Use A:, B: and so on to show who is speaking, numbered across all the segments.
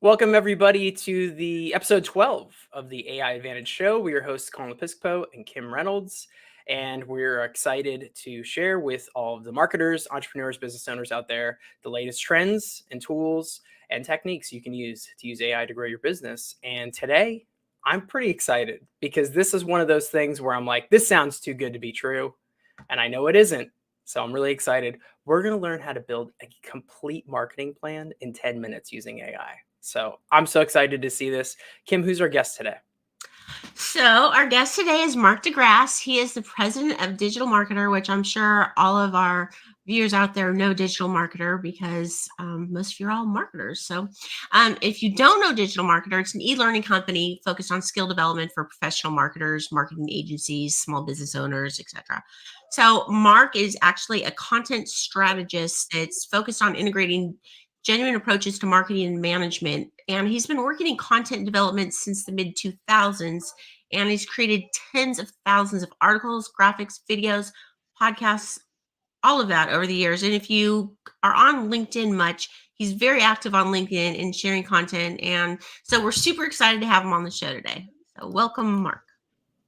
A: Welcome everybody to the episode 12 of the AI Advantage Show. We are your hosts Colin Episcopo and Kim Reynolds, and we're excited to share with all of the marketers, entrepreneurs, business owners out there the latest trends and tools and techniques you can use to use AI to grow your business. And today, I'm pretty excited because this is one of those things where I'm like, this sounds too good to be true, and I know it isn't. So I'm really excited. We're going to learn how to build a complete marketing plan in 10 minutes using AI. So I'm so excited to see this. Kim, who's our guest today?
B: So our guest today is Mark de Grasse. He is the president of Digital Marketer, which I'm sure all of our viewers out there know Digital Marketer because most of you are all marketers. So if you don't know Digital Marketer, it's an e-learning company focused on skill development for professional marketers, marketing agencies, small business owners, etc. So Mark is actually a content strategist that's focused on integrating genuine approaches to marketing and management. And he's been working in content development since the mid 2000s. And he's created tens of thousands of articles, graphics, videos, podcasts, all of that over the years. And if you are on LinkedIn much, he's very active on LinkedIn and sharing content. And so we're super excited to have him on the show today. So welcome, Mark.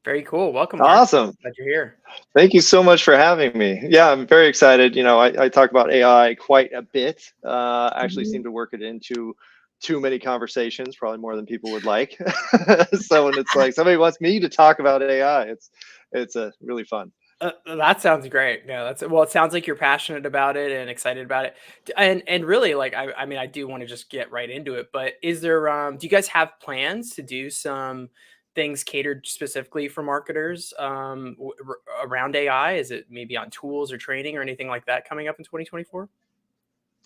A: Very cool. Welcome, Mark.
C: Awesome.
A: Glad you're here.
C: Thank you so much for having me. Yeah, I'm very excited. I talk about AI quite a bit. I actually seem to work it into too many conversations, probably more than people would like. So when it's like somebody wants me to talk about AI, it's really fun.
A: That sounds great. Yeah, it sounds like you're passionate about it and excited about it. And really, like, I mean, I do want to just get right into it, but is there, do you guys have plans to do some things catered specifically for marketers around AI? Is it maybe on tools or training or anything like that coming up in 2024?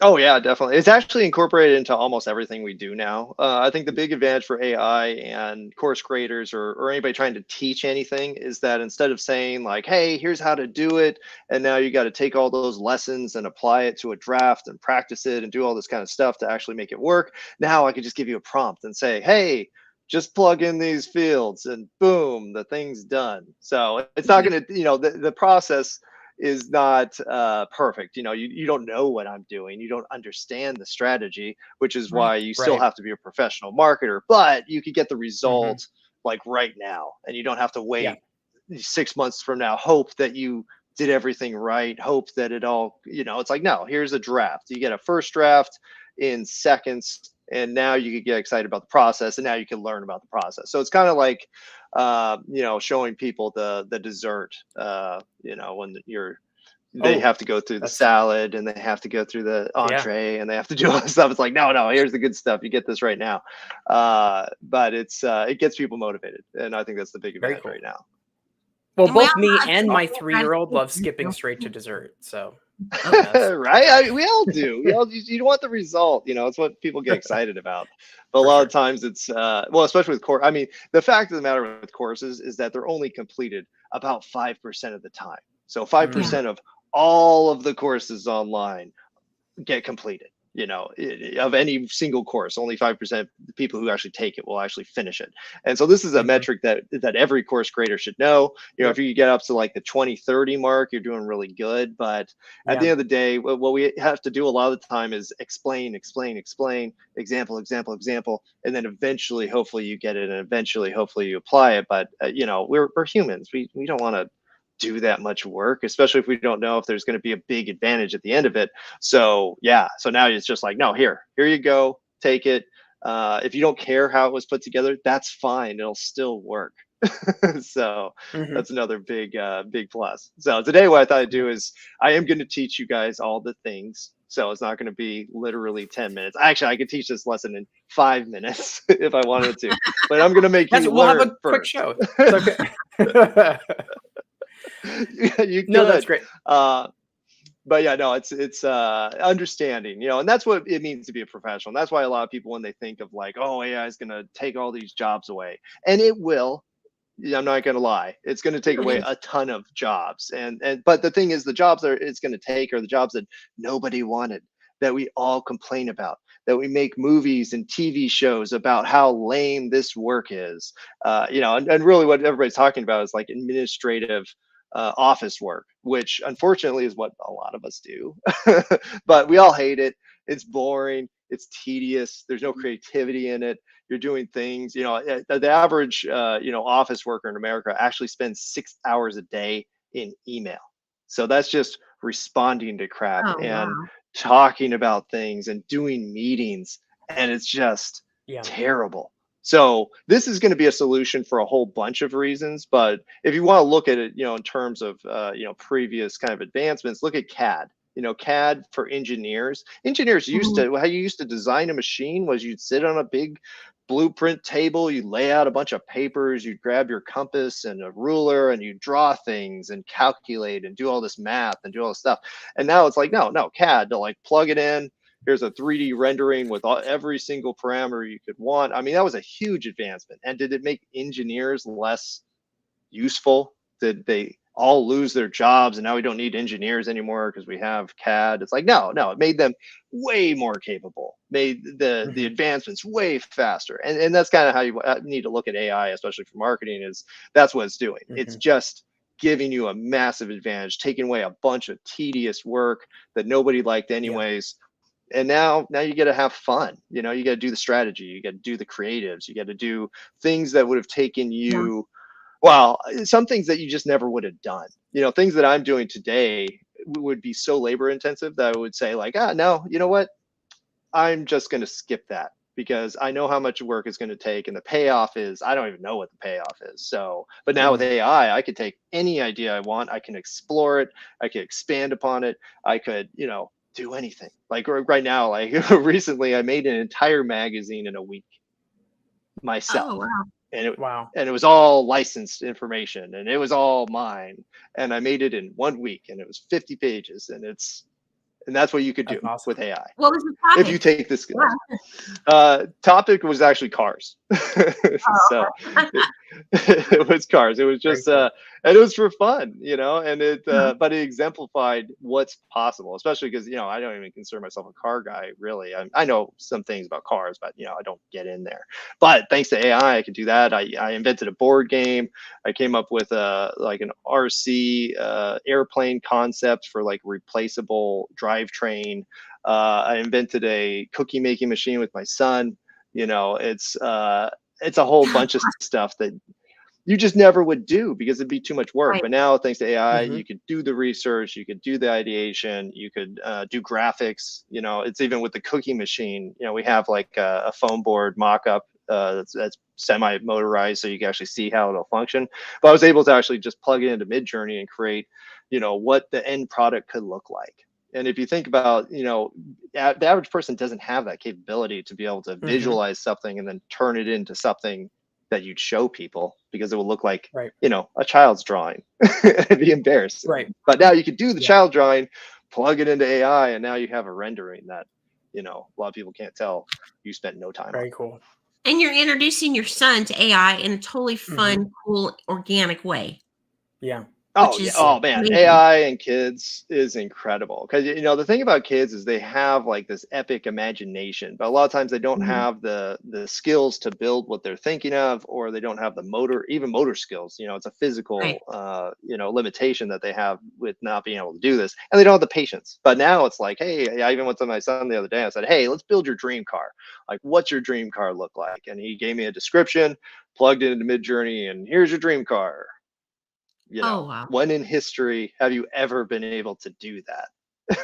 C: Oh yeah, definitely. It's actually incorporated into almost everything we do now. I think the big advantage for AI and course creators or anybody trying to teach anything is that instead of saying like, hey, here's how to do it, and now you got to take all those lessons and apply it to a draft and practice it and do all this kind of stuff to actually make it work. Now I could just give you a prompt and say, hey, just plug in these fields and boom, the thing's done. So it's not going to, the process is not perfect. You don't know what I'm doing. You don't understand the strategy, which is why you still have to be a professional marketer, but you could get the result like right now, and you don't have to wait 6 months from now, hope that you did everything right, hope that it all, it's like, no, here's a draft. You get a first draft in seconds, and now you can get excited about the process, and now you can learn about the process. So it's kind of like showing people the dessert, when they have to go through the salad and they have to go through the entree and they have to do all this stuff. It's like, no, here's the good stuff. You get this right now. But it gets people motivated. And I think that's the big advantage right now.
A: Well, both me and my 3-year-old love skipping straight to dessert. So
C: right, we all do. You want the result. It's what people get excited about. But a lot of times it's especially with course. I mean, the fact of the matter with courses is that they're only completed about 5% of the time. So 5% of all of the courses online get completed. Of any single course, only 5% of the people who actually take it will actually finish it. And so this is a metric that every course creator should know. If you get up to like the 20-30 mark, you're doing really good. But at the end of the day, what we have to do a lot of the time is explain, example, and then eventually, hopefully you get it, and eventually, hopefully you apply it. But we're humans. We don't want to do that much work, especially if we don't know if there's going to be a big advantage at the end of it. So now it's just like, no, here you go, take it. If you don't care how it was put together, that's fine, it'll still work. So that's another big plus. So today what I thought I'd do is I am going to teach you guys all the things. So it's not going to be literally 10 minutes. Actually, I could teach this lesson in 5 minutes if I wanted to, but I'm going to make you learn
A: have a
C: first.
A: Quick show. It's okay. That's great.
C: But yeah, no, it's understanding, and that's what it means to be a professional. And that's why a lot of people, when they think of like, oh, AI is going to take all these jobs away, and it will. I'm not going to lie, it's going to take away a ton of jobs. But the thing is, the jobs that it's going to take are the jobs that nobody wanted, that we all complain about, that we make movies and TV shows about how lame this work is. And really what everybody's talking about is like administrative office work, which unfortunately is what a lot of us do. But we all hate it. It's boring. It's tedious. There's no creativity in it. You're doing things, the average, office worker in America actually spends 6 hours a day in email. So that's just responding to crap
B: Oh,
C: and
B: wow.
C: talking about things and doing meetings. And it's just
A: Yeah.
C: terrible. So this is going to be a solution for a whole bunch of reasons. But if you want to look at it, in terms of, previous kind of advancements, look at CAD. CAD for engineers. Engineers used
B: Mhm.
C: to, how you used to design a machine was you'd sit on a big blueprint table, you lay out a bunch of papers, you'd grab your compass and a ruler and you draw things and calculate and do all this math and do all this stuff. And now it's like, no, CAD, to like plug it in. Here's a 3D rendering with every single parameter you could want. I mean, that was a huge advancement. And did it make engineers less useful? Did they all lose their jobs and now we don't need engineers anymore because we have CAD? It's like, no, it made them way more capable, made the advancements way faster. And that's kind of how you need to look at AI, especially for marketing, is that's what it's doing. It's just giving you a massive advantage, taking away a bunch of tedious work that nobody liked anyways. And now you got to have fun. You got to do the strategy, you got to do the creatives, you got to do things that would have taken you, well, some things that you just never would have done. Things that I'm doing today would be so labor intensive that I would say like, no, you know what? I'm just going to skip that because I know how much work it's going to take. And the payoff is, I don't even know what the payoff is. So, but now with AI, I could take any idea I want. I can explore it. I can expand upon it. I could, do anything. Like right now, like recently I made an entire magazine in a week myself.
B: Oh, wow.
C: And it was all licensed information and it was all mine. And I made it in 1 week and it was 50 pages and that's what you could do with AI.
B: What was the topic?
C: If you take this topic was actually cars. So it was cars. It was just and it was for fun, and it but it exemplified what's possible, especially because I don't even consider myself a car guy really. I know some things about cars, but I don't get in there. But thanks to AI, I could do that. I invented a board game. I came up with like an RC airplane concept for like replaceable drivetrain. I invented a cookie making machine with my son. It's a whole bunch of stuff that you just never would do because it'd be too much work.
B: Right.
C: But now, thanks to AI, you could do the research, you could do the ideation, you could do graphics. It's even with the cookie machine. We have like a foam board mock-up that's semi-motorized, so you can actually see how it'll function. But I was able to actually just plug it into Midjourney and create, what the end product could look like. And if you think about, the average person doesn't have that capability to be able to visualize something and then turn it into something that you'd show people, because it will look like, a child's drawing. It'd be embarrassing.
A: Right.
C: But now you could do the child drawing, plug it into AI, and now you have a rendering that, a lot of people can't tell you spent no time on.
A: Very cool.
B: And you're introducing your son to AI in a totally fun, cool, organic way.
A: Yeah.
C: Oh, yeah. Oh, man. Amazing. AI and kids is incredible. Because, the thing about kids is they have like this epic imagination, but a lot of times they don't have the skills to build what they're thinking of, or they don't have the motor skills. It's a physical, limitation that they have with not being able to do this. And they don't have the patience. But now it's like, hey, I even went to my son the other day. I said, hey, let's build your dream car. Like, what's your dream car look like? And he gave me a description, plugged it into Midjourney, and here's your dream car. When in history have you ever been able to do that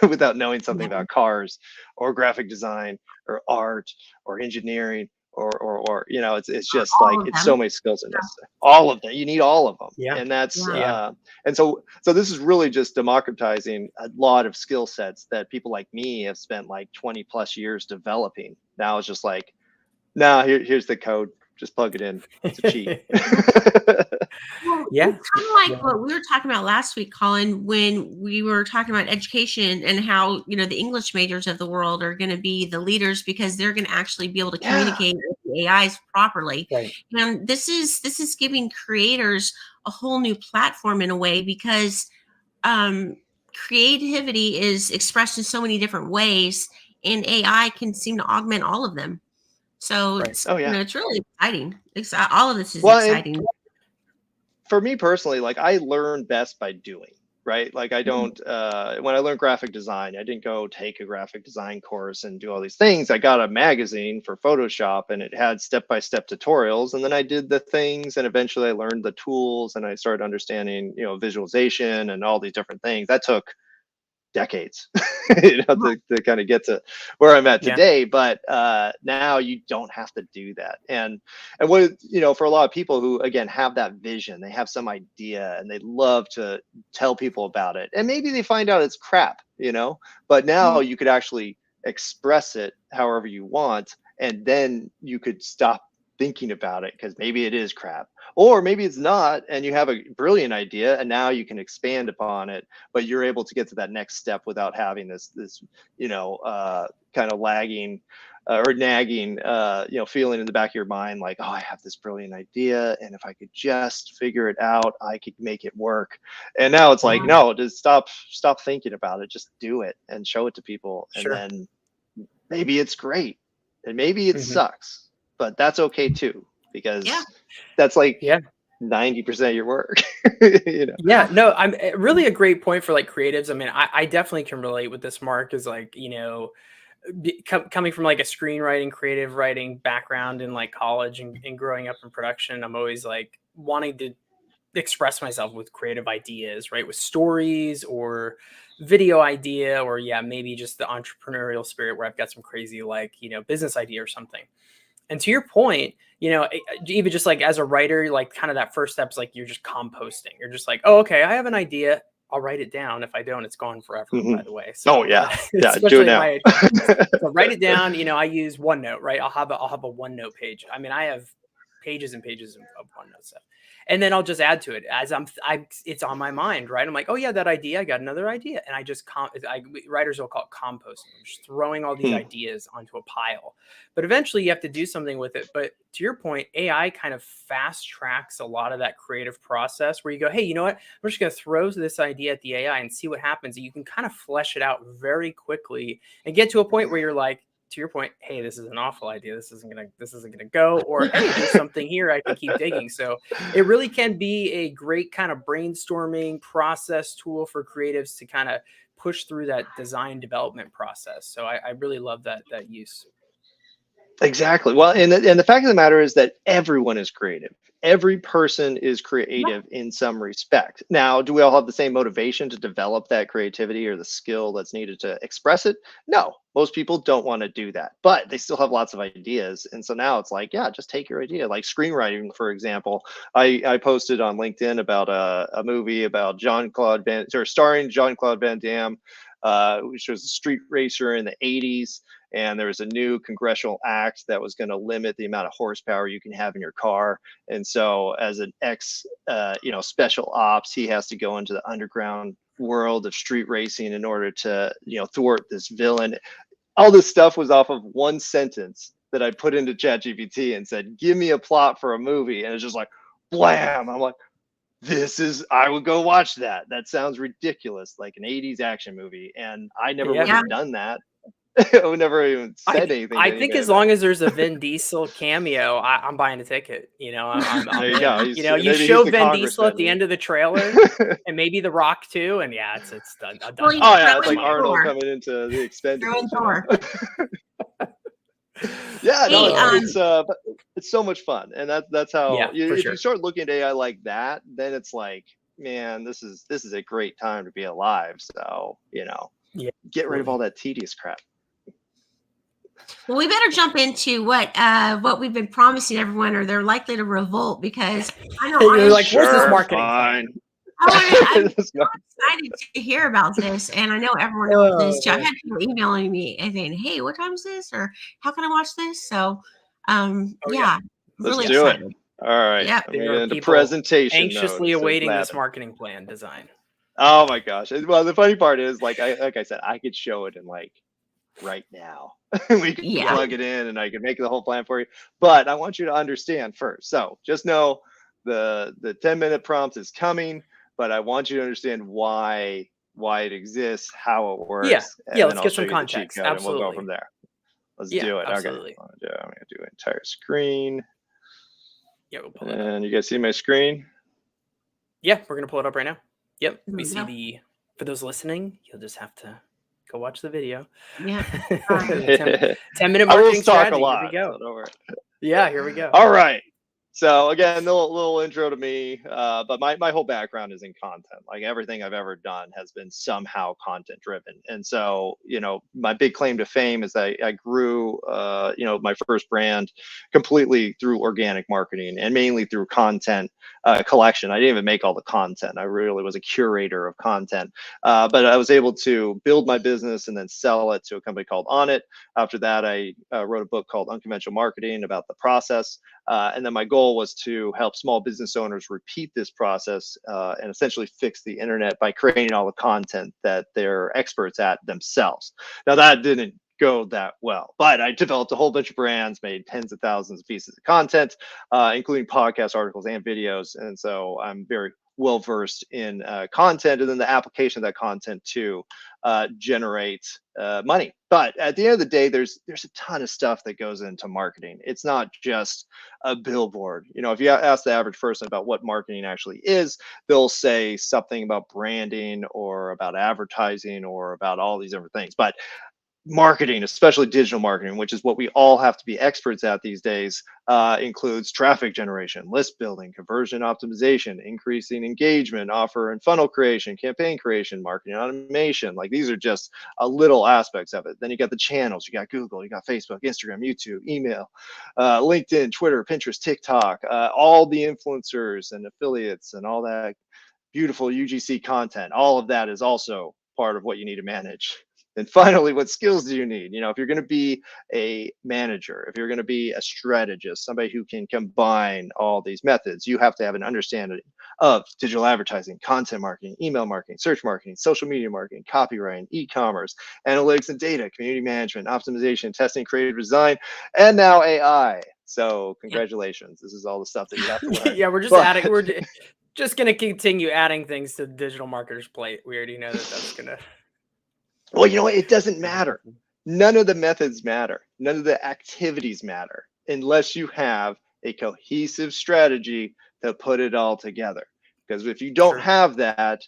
C: without knowing something about cars or graphic design or art or engineering or it's just like it's so many skills in this. All of them. You need all of them.
A: Yeah.
C: And that's and so this is really just democratizing a lot of skill sets that people like me have spent like 20 plus years developing. Now it's just like, here's the code. Just plug it in. It's a cheat.
B: Well,
A: Yeah.
B: It's kind of like what we were talking about last week, Colin, when we were talking about education and how, the English majors of the world are going to be the leaders because they're going to actually be able to communicate with the AIs properly.
A: Right.
B: And this is giving creators a whole new platform in a way, because creativity is expressed in so many different ways, and AI can seem to augment all of them. So it's, it's really exciting. All of this is exciting.
C: For me personally, like I learn best by doing. right? Like I don't, when I learned graphic design, I didn't go take a graphic design course and do all these things. I got a magazine for Photoshop and it had step-by-step tutorials. And then I did the things and eventually I learned the tools and I started understanding, visualization and all these different things. That took decades to kind of get to where I'm at
A: Yeah.
C: today. But now you don't have to do that. And what, for a lot of people who, again, have that vision, they have some idea and they love to tell people about it. And maybe they find out it's crap, but now you could actually express it however you want. And then you could stop thinking about it because maybe it is crap, or maybe it's not, and you have a brilliant idea and now you can expand upon it, but you're able to get to that next step without having this kind of lagging or nagging feeling in the back of your mind, like, oh, I have this brilliant idea and if I could just figure it out, I could make it work. And now it's like, no, just stop thinking about it, just do it and show it to people.
A: Sure.
C: And then maybe it's great and maybe it sucks, but that's okay too, because that's like 90% of your work.
A: Yeah, no, I'm really a great point for like creatives. I mean, I definitely can relate with this, Mark, is like, coming from like a screenwriting, creative writing background in like college and growing up in production, I'm always like wanting to express myself with creative ideas, right? With stories or video idea, or maybe just the entrepreneurial spirit where I've got some crazy like, business idea or something. And to your point, even just like as a writer, like kind of that first step is like you're just composting. You're just like, oh, okay, I have an idea. I'll write it down. If I don't, it's gone forever, by the way. So,
C: do it now.
A: So write it down. I use OneNote, right? I'll have a OneNote page. I mean, I have pages and pages of OneNote stuff. And then I'll just add to it as it's on my mind, right? I'm like, oh yeah, that idea, I got another idea. And I just, writers will call it composting. I'm just throwing all these ideas onto a pile, but eventually you have to do something with it. But to your point, AI kind of fast tracks a lot of that creative process where you go, hey, you know what? I'm just going to throw this idea at the AI and see what happens. And you can kind of flesh it out very quickly and get to a point where you're like, to your point, hey, this is an awful idea. This isn't gonna go. Or hey, there's something here I can keep digging. So it really can be a great kind of brainstorming process tool for creatives to kind of push through that design development process. So I really love that use.
C: Exactly. Well, and the fact of the matter is that everyone is creative. Every person is creative in some respect. Now, do we all have the same motivation to develop that creativity or the skill that's needed to express it? No, most people don't want to do that, but they still have lots of ideas. And so now it's like, yeah, just take your idea. Like screenwriting, for example, I posted on LinkedIn about a movie about starring Jean-Claude Van Damme, which was a street racer in the 80s. And there was a new congressional act that was going to limit the amount of horsepower you can have in your car. And so as an special ops, he has to go into the underground world of street racing in order to, thwart this villain. All this stuff was off of one sentence that I put into ChatGPT and said, give me a plot for a movie. And it's just like, blam. I'm like, I would go watch that. That sounds ridiculous, like an 80s action movie. And I never would have done that. I never even said anything.
A: I think as long as there's a Vin Diesel cameo, I'm buying a ticket. I'm
C: there you go.
A: You show Vin Diesel at the end of the trailer, and maybe The Rock too, and it's done.
B: Well,
C: it's like Arnold coming into the Expendables. It's so much fun, and that's how if you start looking at AI like that, then it's like, man, this is a great time to be alive. So get rid of all that tedious crap.
B: Well, we better jump into what we've been promising everyone, or they're likely to revolt, because I know
A: you're like, where's this marketing
C: plan?
B: I'm so excited to hear about this, and I know everyone else is too. I've had people emailing me and saying, "Hey, what time is this?" or "How can I watch this?" So, really excited.
C: All right,
B: yeah,
C: I'm getting into presentation.
A: Anxiously awaiting this marketing plan design.
C: Oh my gosh! Well, the funny part is, like I said, I could show it in like right now. We can plug it in and I can make the whole plan for you. But I want you to understand first. So just know the 10-minute prompt is coming, but I want you to understand why it exists, how it works.
A: Let's get some context. Absolutely.
C: And we'll go from there. Let's do it.
A: Absolutely.
C: Okay. I'm gonna do an entire screen.
A: Yeah, we'll pull it
C: up. And you guys see my screen?
A: Yeah, we're gonna pull it up right now. Yep.
B: There
A: We
B: we
A: see
B: go.
A: the, for those listening, you'll just have to go watch the video.
B: Yeah.
A: The 10-minute
C: I will
A: marketing
C: talk a
A: strategy. Here we
C: lot,
A: go.
C: so don't worry.
A: Yeah, here we go.
C: All right. So again, little intro to me, but my whole background is in content. Like everything I've ever done has been somehow content driven. And so, my big claim to fame is that I grew, my first brand completely through organic marketing and mainly through content collection. I didn't even make all the content. I really was a curator of content, but I was able to build my business and then sell it to a company called On It. After that, I wrote a book called Unconventional Marketing about the process. And then my goal was to help small business owners repeat this process and essentially fix the internet by creating all the content that they're experts at themselves. Now, that didn't go that well, but I developed a whole bunch of brands, made tens of thousands of pieces of content, including podcast articles and videos. And so I'm very well versed in content and then the application of that content to generate money. But at the end of the day, there's a ton of stuff that goes into marketing. It's not just a billboard. If you ask the average person about what marketing actually is, they'll say something about branding or about advertising or about all these different things. But marketing, especially digital marketing, which is what we all have to be experts at these days, includes traffic generation, list building, conversion optimization, increasing engagement, offer and funnel creation, campaign creation, marketing automation. Like these are just a little aspects of it. Then you got the channels, you got Google, you got Facebook, Instagram, YouTube, email, LinkedIn, Twitter, Pinterest, TikTok, all the influencers and affiliates and all that beautiful UGC content. All of that is also part of what you need to manage. And finally, what skills do you need? If you're going to be a manager, if you're going to be a strategist, somebody who can combine all these methods, you have to have an understanding of digital advertising, content marketing, email marketing, search marketing, social media marketing, copywriting, e-commerce, analytics and data, community management, optimization, testing, creative design, and now AI. So congratulations. This is all the stuff that you have to learn.
A: Yeah, we're just adding. We're just going to continue adding things to the digital marketer's plate. We already know that's going to.
C: Well, it doesn't matter. None of the methods matter. None of the activities matter unless you have a cohesive strategy to put it all together. Because if you don't have that,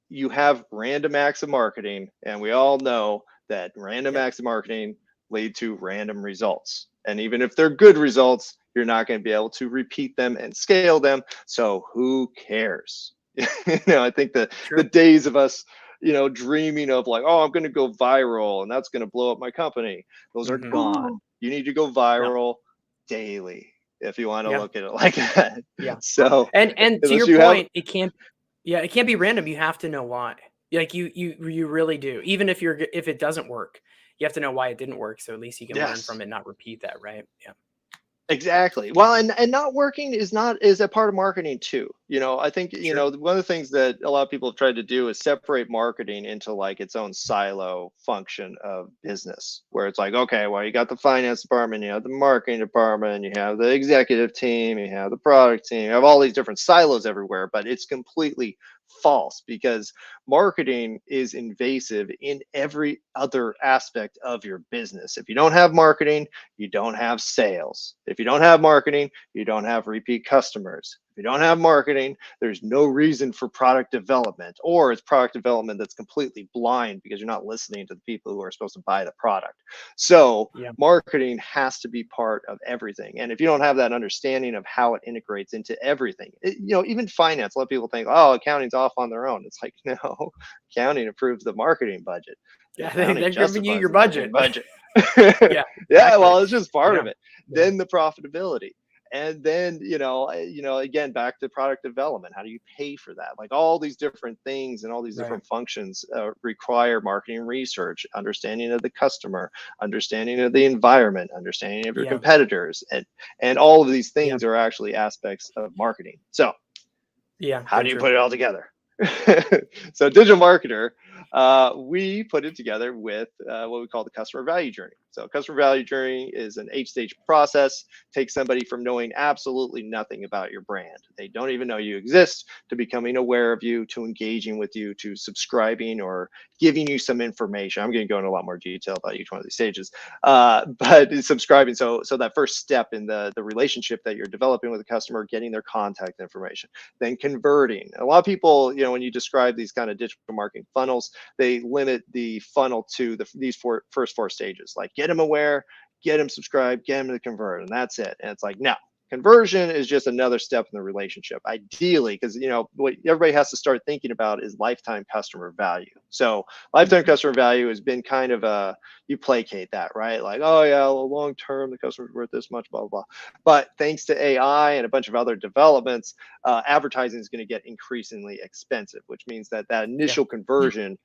C: you have random acts of marketing. And we all know that random acts of marketing lead to random results. And even if they're good results, you're not going to be able to repeat them and scale them. So who cares? I think the days of us dreaming of like, oh, I'm going to go viral and that's going to blow up my company, those are gone. You need to go viral daily if you want to look at it like that. So
A: and to your point, it can't be random. You have to know why. Like you really do. Even if it doesn't work, you have to know why it didn't work, so at least you can learn from it, not repeat that, right? Yeah.
C: Exactly. Well, and not working is a part of marketing too. I think, one of the things that a lot of people have tried to do is separate marketing into like its own silo function of business, where it's like, okay, well, you got the finance department, you have the marketing department, you have the executive team, you have the product team, you have all these different silos everywhere, but it's completely false because marketing is invasive in every other aspect of your business. If you don't have marketing, you don't have sales. If you don't have marketing, you don't have repeat customers. If you don't have marketing, there's no reason for product development, or it's product development that's completely blind because you're not listening to the people who are supposed to buy the product. So marketing has to be part of everything. And if you don't have that understanding of how it integrates into everything, even finance, a lot of people think, oh, accounting's off on their own. It's like, no, accounting approves the marketing budget.
A: They're giving you your budget.
C: Well, it's just part of it. Then the profitability. And then, again, back to product development. How do you pay for that? Like all these different things and all these different functions require marketing research, understanding of the customer, understanding of the environment, understanding of your competitors. And all of these things are actually aspects of marketing. So how do you put it all together? So digital marketer, we put it together with what we call the customer value journey. So customer value journey is an 8-stage process. Takes somebody from knowing absolutely nothing about your brand. They don't even know you exist, to becoming aware of you, to engaging with you, to subscribing or giving you some information. I'm going to go into a lot more detail about each one of these stages, but subscribing. So that first step in the relationship that you're developing with the customer, getting their contact information, then converting. A lot of people, when you describe these kind of digital marketing funnels, they limit the funnel to these first four stages, like get them aware, get them subscribed, get them to convert, and that's it. And it's like, no, conversion is just another step in the relationship, ideally, because what everybody has to start thinking about is lifetime customer value. So lifetime customer value has been kind of you placate that, right? Like, oh yeah, well, long term the customer's worth this much, blah blah blah. But thanks to AI and a bunch of other developments, advertising is going to get increasingly expensive, which means that initial conversion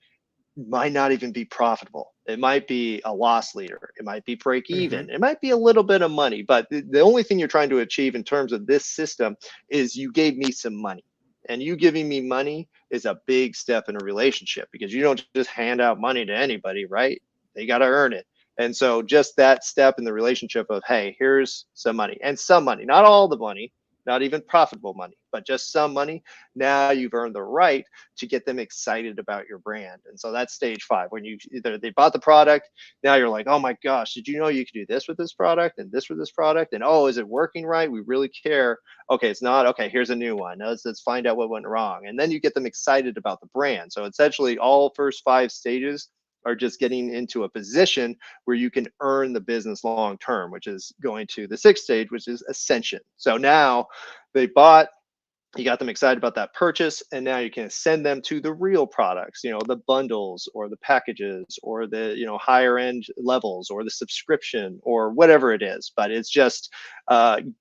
C: might not even be profitable. It might be a loss leader. It might be break even. It might be a little bit of money, but the only thing you're trying to achieve in terms of this system is you gave me some money. And you giving me money is a big step in a relationship, because you don't just hand out money to anybody, right? They got to earn it. And so just that step in the relationship of, hey, here's some money, and some money, not all the money, not even profitable money, but just some money. Now you've earned the right to get them excited about your brand. And so that's stage 5, when they bought the product. Now you're like, oh my gosh, did you know you could do this with this product and this with this product? And oh, is it working right? We really care. Okay, it's not. Okay, here's a new one. Let's find out what went wrong. And then you get them excited about the brand. So essentially all first 5 stages are just getting into a position where you can earn the business long term, which is going to the 6th stage, which is ascension. So now they bought, you got them excited about that purchase, and now you can send them to the real products, the bundles or the packages or the higher end levels or the subscription or whatever it is. But it's just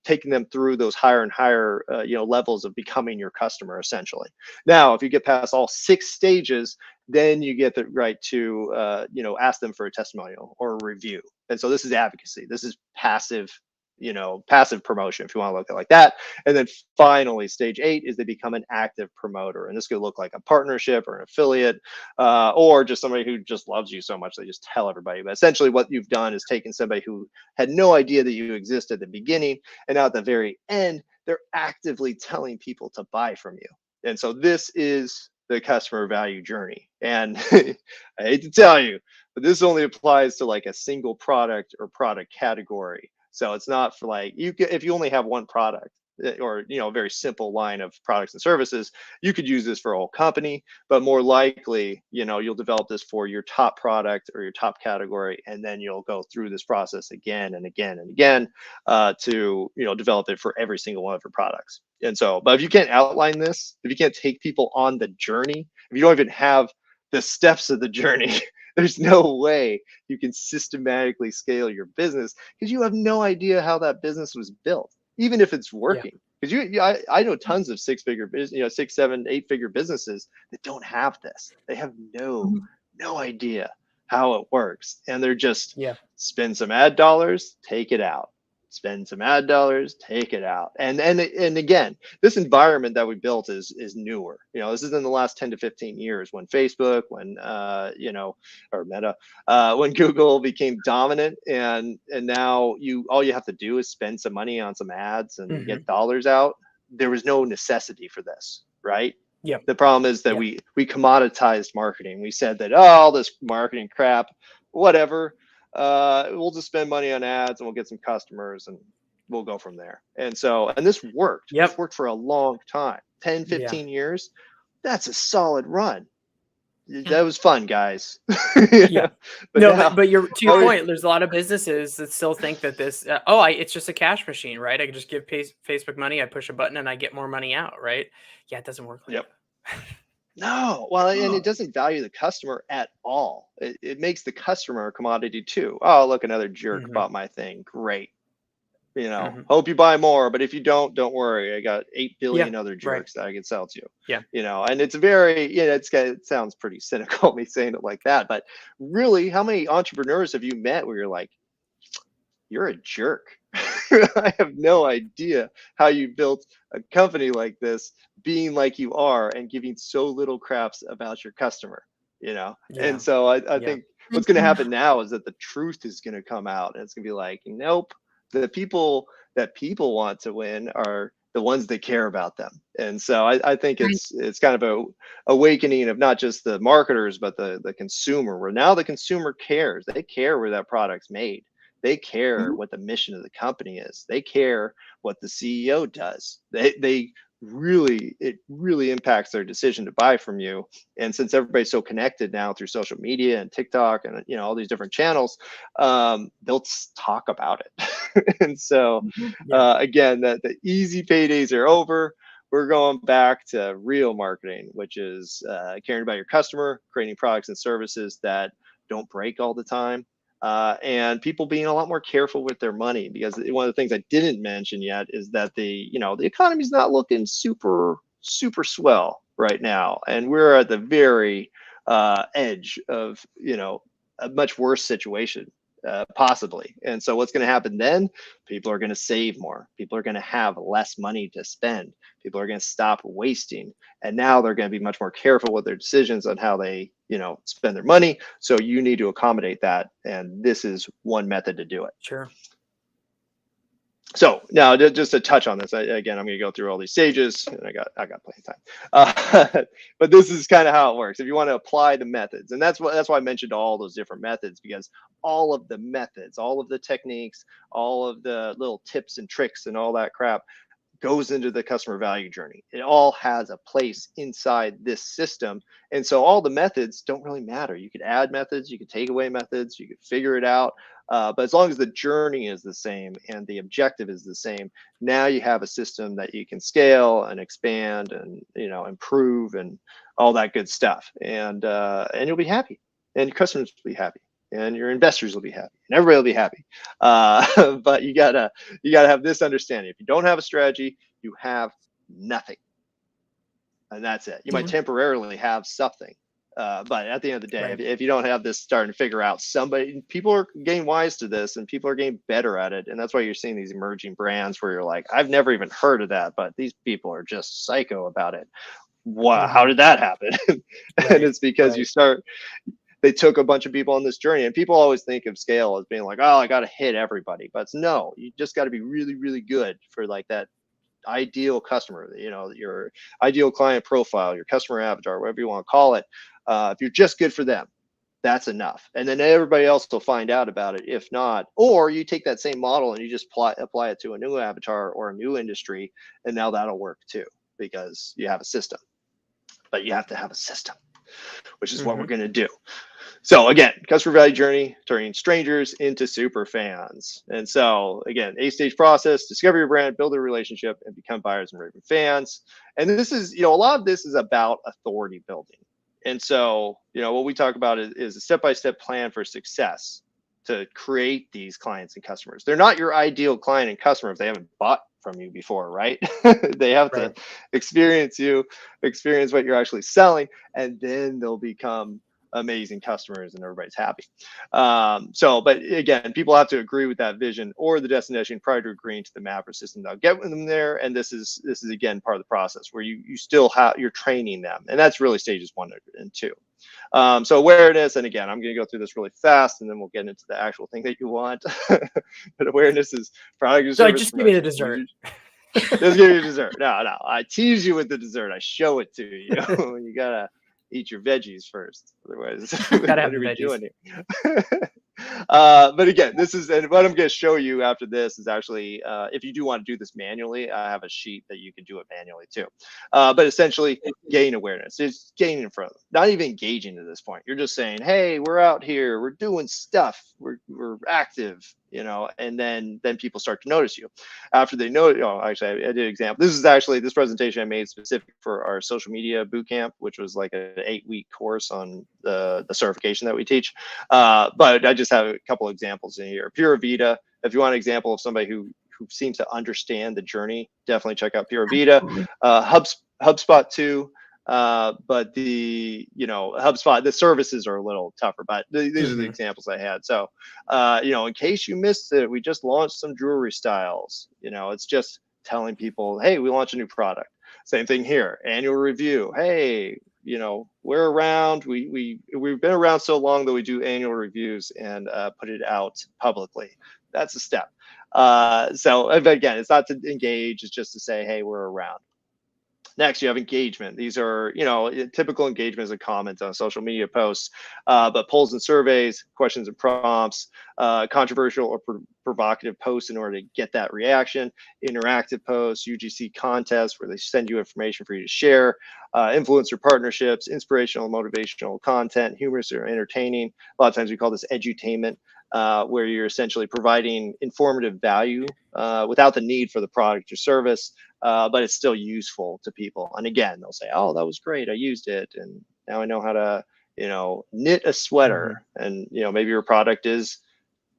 C: taking them through those higher and higher levels of becoming your customer, essentially. Now if you get past all 6 stages, then you get the right to ask them for a testimonial or a review. And so this is advocacy. This is passive promotion, if you want to look at it like that. And then finally, stage 8 is they become an active promoter. And this could look like a partnership or an affiliate, or just somebody who just loves you so much they just tell everybody. But essentially what you've done is taken somebody who had no idea that you exist at the beginning, and now at the very end, they're actively telling people to buy from you. And so this is the customer value journey. And I hate to tell you, but this only applies to like a single product or product category. So it's not for like, if you only have one product or a very simple line of products and services, you could use this for a whole company. But more likely, you'll develop this for your top product or your top category, and then you'll go through this process again and again and again to develop it for every single one of your products. And so, but if you can't outline this, if you can't take people on the journey, if you don't even have the steps of the journey, there's no way you can systematically scale your business, because you have no idea how that business was built, even if it's working. Because I know tons of 6-figure business, 6, 7, 8-figure businesses that don't have this. They have no idea how it works, and they're just spend some ad dollars, take it out. Spend some ad dollars, take it out. And again, this environment that we built is newer. This is in the last 10 to 15 years, when Facebook, when or Meta, when Google became dominant, and now all you have to do is spend some money on some ads and get dollars out. There was no necessity for this, right?
A: Yeah.
C: The problem is that we commoditized marketing. We said that, oh, all this marketing crap, whatever. We'll just spend money on ads and we'll get some customers and we'll go from there. And this worked. This worked for a long time, 10, 15 years. That's a solid run. That was fun, guys.
A: But you're, to your point, there's a lot of businesses that still think that this, it's just a cash machine, right? I can just give Facebook money, I push a button and I get more money out, right? Yeah, it doesn't work like that.
C: No, well, and it doesn't value the customer at all. It makes the customer a commodity too. Oh, look, another jerk bought my thing. Great. Hope you buy more, but if you don't worry. I got 8 billion other jerks that I can sell to. And it's very, it sounds pretty cynical, me saying it like that, but really, how many entrepreneurs have you met where you're like, you're a jerk? I have no idea how you built a company like this, being like you are and giving so little craps about your customer, And so I think what's going to happen now is that the truth is going to come out, and it's going to be like, nope, the people that people want to win are the ones that care about them. And so I think it's kind of a awakening of not just the marketers, but the consumer, where now the consumer cares. They care where that product's made. They care what the mission of the company is. They care what the CEO does. They really, it really impacts their decision to buy from you. And since everybody's so connected now through social media and TikTok and all these different channels, they'll talk about it. And so again, the easy paydays are over. We're going back to real marketing, which is caring about your customer, creating products and services that don't break all the time. And people being a lot more careful with their money, because one of the things I didn't mention yet is that the economy's not looking super swell right now, and we're at the very edge of a much worse situation possibly. And so what's going to happen then? People are going to save more. People are going to have less money to spend. People are going to stop wasting, and now they're going to be much more careful with their decisions on how they spend their money. So you need to accommodate that, and this is one method to do it.
A: Sure.
C: So now, just to touch on this, again, I'm going to go through all these stages, and I got plenty of time. But this is kind of how it works. If you want to apply the methods, and that's why I mentioned all those different methods, because all of the methods, all of the techniques, all of the little tips and tricks and all that crap goes into the customer value journey. It all has a place inside this system. And so all the methods don't really matter. You could add methods, you could take away methods, you could figure it out. But as long as the journey is the same and the objective is the same, now you have a system that you can scale and expand and improve and all that good stuff. And you'll be happy, and your customers will be happy, and your investors will be happy, and everybody will be happy. But you gotta have this understanding. If you don't have a strategy, you have nothing, and that's it. You might temporarily have something, but at the end of the day, if you don't have this starting to figure out, people are getting wise to this, and people are getting better at it. And that's why you're seeing these emerging brands where you're like, I've never even heard of that, but these people are just psycho about it. Wow, how did that happen? And it's because they took a bunch of people on this journey, and people always think of scale as being like, oh, I got to hit everybody. But no, you just got to be really, really good for like that ideal customer, your ideal client profile, your customer avatar, whatever you want to call it. If you're just good for them, that's enough. And then everybody else will find out about it. If not, or you take that same model and you just apply it to a new avatar or a new industry, and now that'll work too, because you have a system. But you have to have a system, which is what we're going to do. So again, customer value journey, turning strangers into super fans. And so again, 8-stage process: discover your brand, build a relationship, and become buyers and raving fans. And this is, a lot of this is about authority building. And so, what we talk about is a step-by-step plan for success to create these clients and customers. They're not your ideal client and customer if they haven't bought from you before, right? They have to experience what you're actually selling, and then they'll become amazing customers and everybody's happy. But again, people have to agree with that vision or the destination prior to agreeing to the map or system that'll get them there. And this is again part of the process where you're training them, and that's really stages 1 and 2. So awareness, and again, I'm going to go through this really fast, and then we'll get into the actual thing that you want. But awareness is product.
A: So just give me the dessert.
C: Just give you dessert. No, I tease you with the dessert. I show it to you. You gotta eat your veggies first, otherwise
A: gotta have the veggies.
C: But again, and what I'm going to show you after this is actually, if you do want to do this manually, I have a sheet that you can do it manually too. But essentially, gain awareness. It's gaining in front of them, not even engaging at this point. You're just saying, hey, we're out here, we're doing stuff, we're active, and then people start to notice you. After they know, actually, I did an example. This presentation I made specific for our social media bootcamp, which was like an 8-week course on the certification that we teach. But I just have a couple of examples in here. Pura Vida, if you want an example of somebody who seems to understand the journey, definitely check out Pura Vida. HubSpot too. But HubSpot, the services are a little tougher, but these are the examples I had. So, in case you missed it, we just launched some jewelry styles. It's just telling people, hey, we launched a new product. Same thing here. Annual review. Hey, we're around. We've been around so long that we do annual reviews and put it out publicly. That's a step. So again, it's not to engage, it's just to say, hey, we're around. Next, you have engagement. These are, typical engagement is a comment on social media posts, but polls and surveys, questions and prompts, controversial or provocative posts in order to get that reaction, interactive posts, UGC contests where they send you information for you to share, influencer partnerships, inspirational and motivational content, humorous or entertaining. A lot of times we call this edutainment, where you're essentially providing informative value without the need for the product or service. But it's still useful to people. And again, they'll say, oh, that was great. I used it. And now I know how to, knit a sweater. And, maybe your product is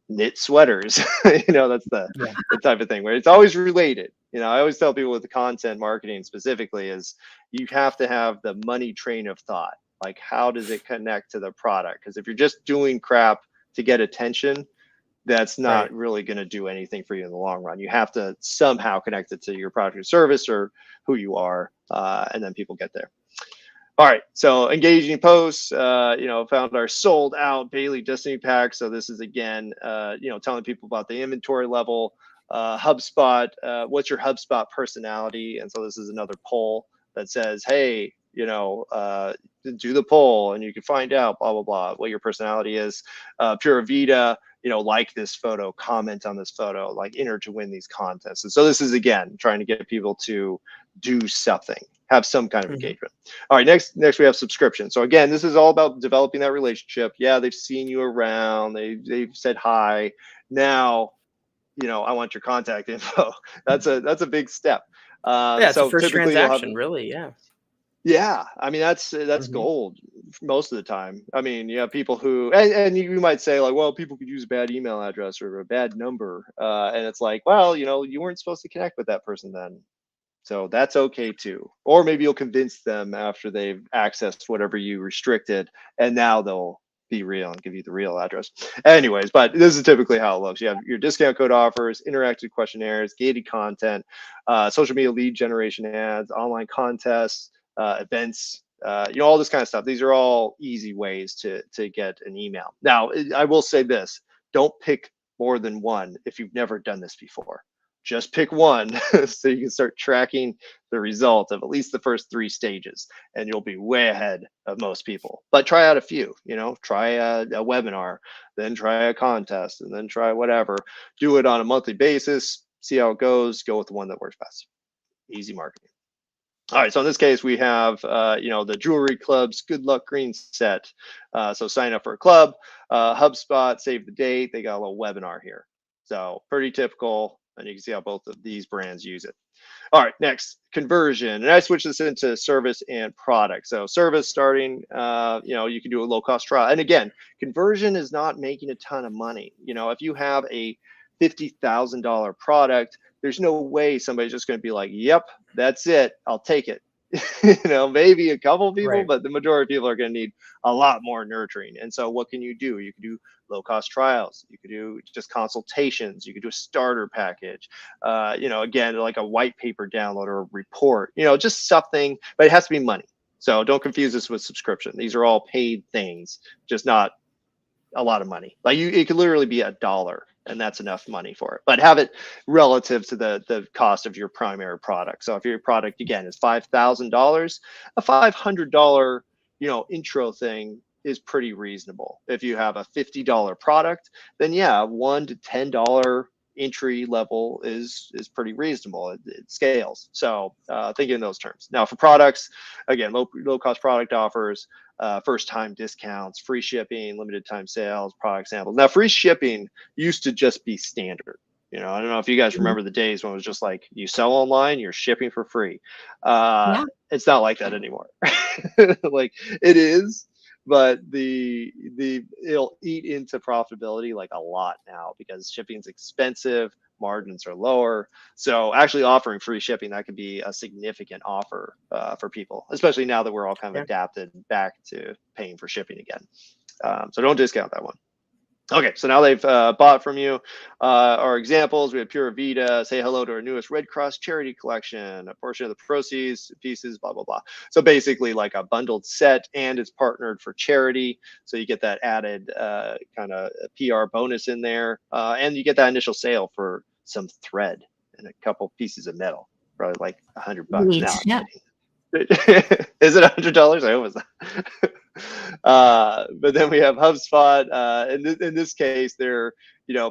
C: knit sweaters. That's the type of thing where it's always related. I always tell people with the content marketing specifically is you have to have the money train of thought. Like, how does it connect to the product? Because if you're just doing crap to get attention, that's not really going to do anything for you in the long run. You have to somehow connect it to your product or service or who you are, and then people get there. All right, so engaging posts, found our sold out daily Destiny pack. So this is again, telling people about the inventory level, HubSpot, what's your HubSpot personality? And so this is another poll that says, hey, do the poll and you can find out blah, blah, blah, what your personality is. Pura Vida, like this photo, comment on this photo, like enter to win these contests. And so this is, again, trying to get people to do something, have some kind of engagement. All right, next we have subscription. So again, this is all about developing that relationship. Yeah, they've seen you around, they've said hi. Now, I want your contact info. That's a big step.
A: It's
C: so
A: the first
C: typically
A: transaction, really.
C: Yeah, I mean that's gold most of the time. I mean, you have people who, and you might say like, well, people could use a bad email address or a bad number, and it's like, well, you weren't supposed to connect with that person then, so that's okay too. Or maybe you'll convince them after they've accessed whatever you restricted, and now they'll be real and give you the real address. Anyways, but this is typically how it looks. You have your discount code offers, interactive questionnaires, gated content, social media lead generation ads, online contests, events, all this kind of stuff. These are all easy ways to get an email. Now, I will say this: don't pick more than one if you've never done this before. Just pick one so you can start tracking the result of at least the first 3 stages, and you'll be way ahead of most people. But try out a few. Try a webinar, then try a contest, and then try whatever. Do it on a monthly basis. See how it goes. Go with the one that works best. Easy marketing. All right, so in this case, we have, the Jewelry Club's Good Luck Green set. So sign up for a club, HubSpot, save the date. They got a little webinar here. So pretty typical, and you can see how both of these brands use it. All right, next, conversion. And I switch this into service and product. So service starting, you can do a low-cost trial. And again, conversion is not making a ton of money. If you have a $50,000 product, there's no way somebody's just going to be like, yep, that's it, I'll take it. Maybe a couple people, but the majority of people are going to need a lot more nurturing. And so what can you do? You can do low cost trials. You could do just consultations. You could do a starter package, again, like a white paper download or a report, just something, but it has to be money. So don't confuse this with subscription. These are all paid things, just not a lot of money. Like it could literally be $1, and that's enough money for it. But have it relative to the cost of your primary product. So if your product again is $5,000, a $500 intro thing is pretty reasonable. If you have a $50 product, then yeah, $1 to $10 entry level is pretty reasonable. It scales. So think in those terms. Now for products, again, low cost product offers, first time discounts, free shipping, limited time sales, product samples. Now free shipping used to just be standard. I don't know if you guys remember the days when it was just like you sell online, you're shipping for free. It's not like that anymore. Like it is, but it'll eat into profitability like a lot now because shipping's expensive, margins are lower. So actually offering free shipping, that could be a significant offer for people, especially now that we're all kind of adapted back to paying for shipping again. So don't discount that one. Okay, so now they've bought from you. Our examples, we have Pura Vida, say hello to our newest Red Cross charity collection, a portion of the proceeds, pieces, blah, blah, blah. So basically like a bundled set, and it's partnered for charity. So you get that added kind of PR bonus in there. And you get that initial sale for some thread and a couple pieces of metal, probably like $100.
B: Neat.
C: No, I'm
B: Yep.
C: kidding. Is it $100? I hope it's not. But then we have HubSpot. In this case, they're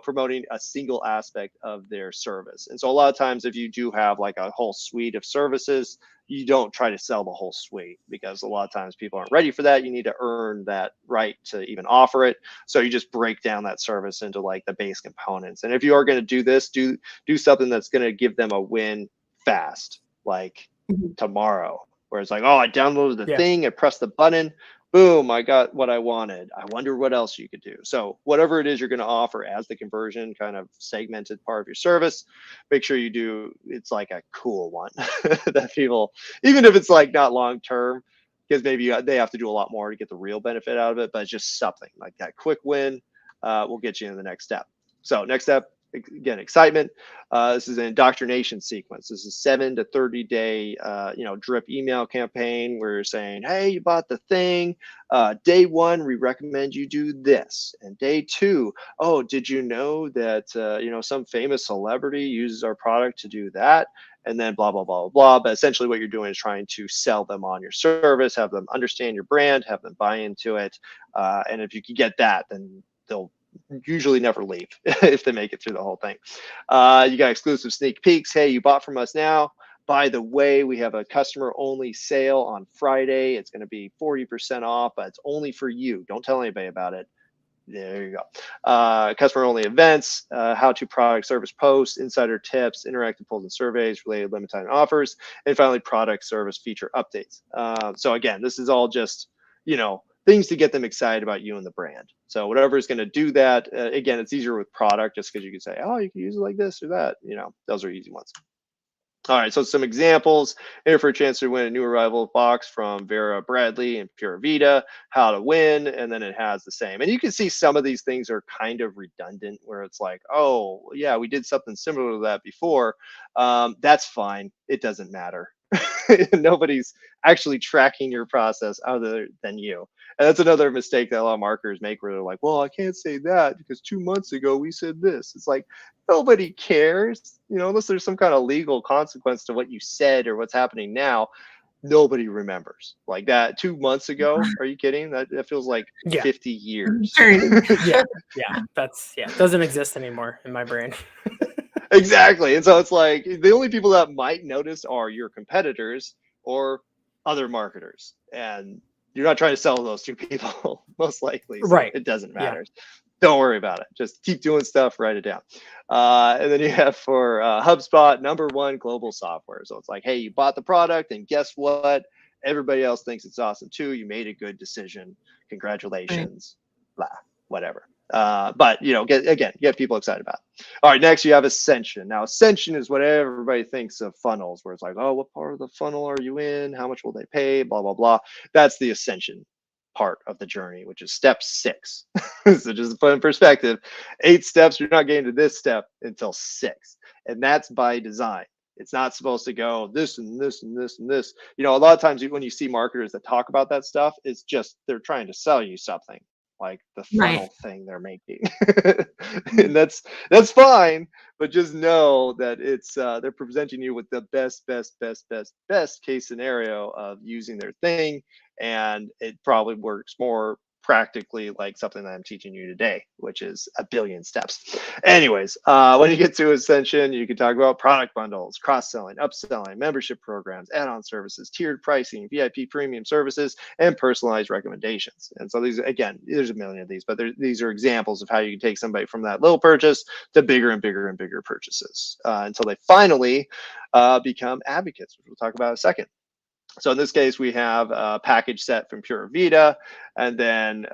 C: promoting a single aspect of their service. And so a lot of times, if you do have like a whole suite of services, you don't try to sell the whole suite, because a lot of times people aren't ready for that. You need to earn that right to even offer it. So you just break down that service into like the base components. And if you are going to do this, do something that's going to give them a win fast, like tomorrow, where it's like, oh, I downloaded the thing, I pressed the button, boom, I got what I wanted. I wonder what else you could do. So whatever it is you're going to offer as the conversion kind of segmented part of your service, make sure you do, it's like a cool one that people, even if it's like not long term, because maybe they have to do a lot more to get the real benefit out of it, but it's just something like that quick win will get you in the next step. So next step, again, excitement. This is an indoctrination sequence. This is 7 to 30 day, drip email campaign where you're saying, hey, you bought the thing. Day 1, we recommend you do this. And day 2, oh, did you know that, some famous celebrity uses our product to do that? And then blah, blah, blah, blah. But essentially what you're doing is trying to sell them on your service, have them understand your brand, have them buy into it. And if you can get that, then they'll usually never leave if they make it through the whole thing. You got exclusive sneak peeks. Hey, you bought from us now. By the way, we have a customer only sale on Friday. It's going to be 40% off, but it's only for you. Don't tell anybody about it. There you go. Customer only events, how to product service posts, insider tips, interactive polls and surveys, related limited time offers, and finally product service feature updates. So again, this is all just, things to get them excited about you and the brand. So whatever is going to do that, again, it's easier with product just because you can say, oh, you can use it like this or that. Those are easy ones. All right, so some examples here for a chance to win a new arrival box from Vera Bradley and Pura Vida, how to win, and then it has the same. And you can see some of these things are kind of redundant where it's like, oh, yeah, we did something similar to that before. That's fine. It doesn't matter. Nobody's actually tracking your process other than you. And that's another mistake that a lot of marketers make where they're like, well, I can't say that because 2 months ago we said this. It's like, nobody cares, unless there's some kind of legal consequence to what you said or what's happening now. Nobody remembers like that 2 months ago. Are you kidding? That feels like 50 years.
A: yeah. It doesn't exist anymore in my brain.
C: Exactly. And so it's like the only people that might notice are your competitors or other marketers. And you're not trying to sell those two people, most likely. So
A: right.
C: It doesn't matter. Yeah. Don't worry about it. Just keep doing stuff, write it down. And then you have for HubSpot, #1 global software. So it's like, hey, you bought the product and guess what? Everybody else thinks it's awesome too. You made a good decision. Congratulations. Blah, whatever. But get people excited about it. All right, next you have Ascension. Now Ascension is what everybody thinks of funnels, where it's like, oh, what part of the funnel are you in? How much will they pay? Blah, blah, blah. That's the Ascension part of the journey, which is step 6. So just to put in perspective, 8 steps, you're not getting to this step until 6. And that's by design. It's not supposed to go this and this and this and this. A lot of times when you see marketers that talk about that stuff, it's just they're trying to sell you something, like the funnel thing they're making. And that's fine, but just know that it's they're presenting you with the best case scenario of using their thing, and it probably works more practically like something that I'm teaching you today, which is a billion steps. Anyways, when you get to Ascension, you can talk about product bundles, cross-selling, upselling, membership programs, add-on services, tiered pricing, VIP premium services, and personalized recommendations. And so these, again, there's a million of these, but these are examples of how you can take somebody from that little purchase to bigger and bigger and bigger purchases until they finally become advocates, which we'll talk about in a second. So in this case, we have a package set from Pura Vida, and then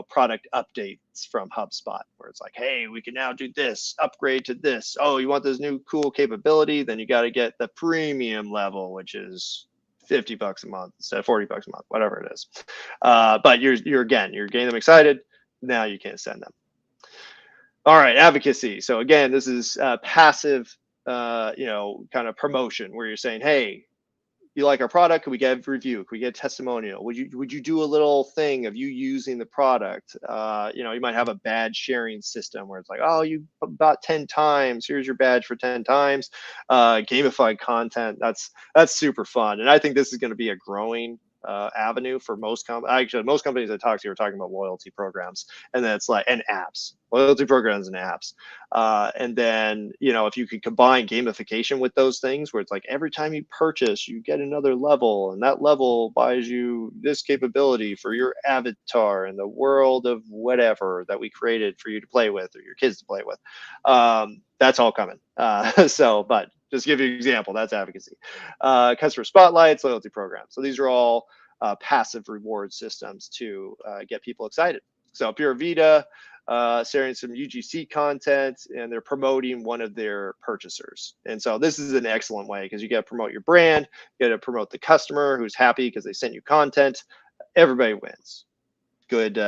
C: product updates from HubSpot, where it's like, hey, we can now do this, upgrade to this. Oh, you want this new cool capability? Then you got to get the premium level, which is $50 a month instead of $40 a month, whatever it is. But you're getting them excited. Now you can send them. All right, advocacy. So again, this is passive, kind of promotion where you're saying, hey, you like our product? Could we get a review? Could we get a testimonial? Would you do a little thing of you using the product? You might have a badge sharing system where it's like, oh, you bought 10 times. Here's your badge for 10 times. Gamified content. That's super fun. And I think this is going to be a growing avenue for most companies. Actually, most companies I talk to are talking about loyalty programs, and then it's like, and apps, loyalty programs and apps. And then, if you could combine gamification with those things where it's like every time you purchase, you get another level, and that level buys you this capability for your avatar in the world of whatever that we created for you to play with or your kids to play with. That's all coming. But just to give you an example, that's advocacy. Customer spotlights, loyalty programs. So these are all passive reward systems to get people excited. So Pura Vida, sharing some UGC content, and they're promoting one of their purchasers. And so this is an excellent way because you got to promote your brand, you got to promote the customer who's happy because they sent you content. Everybody wins. Good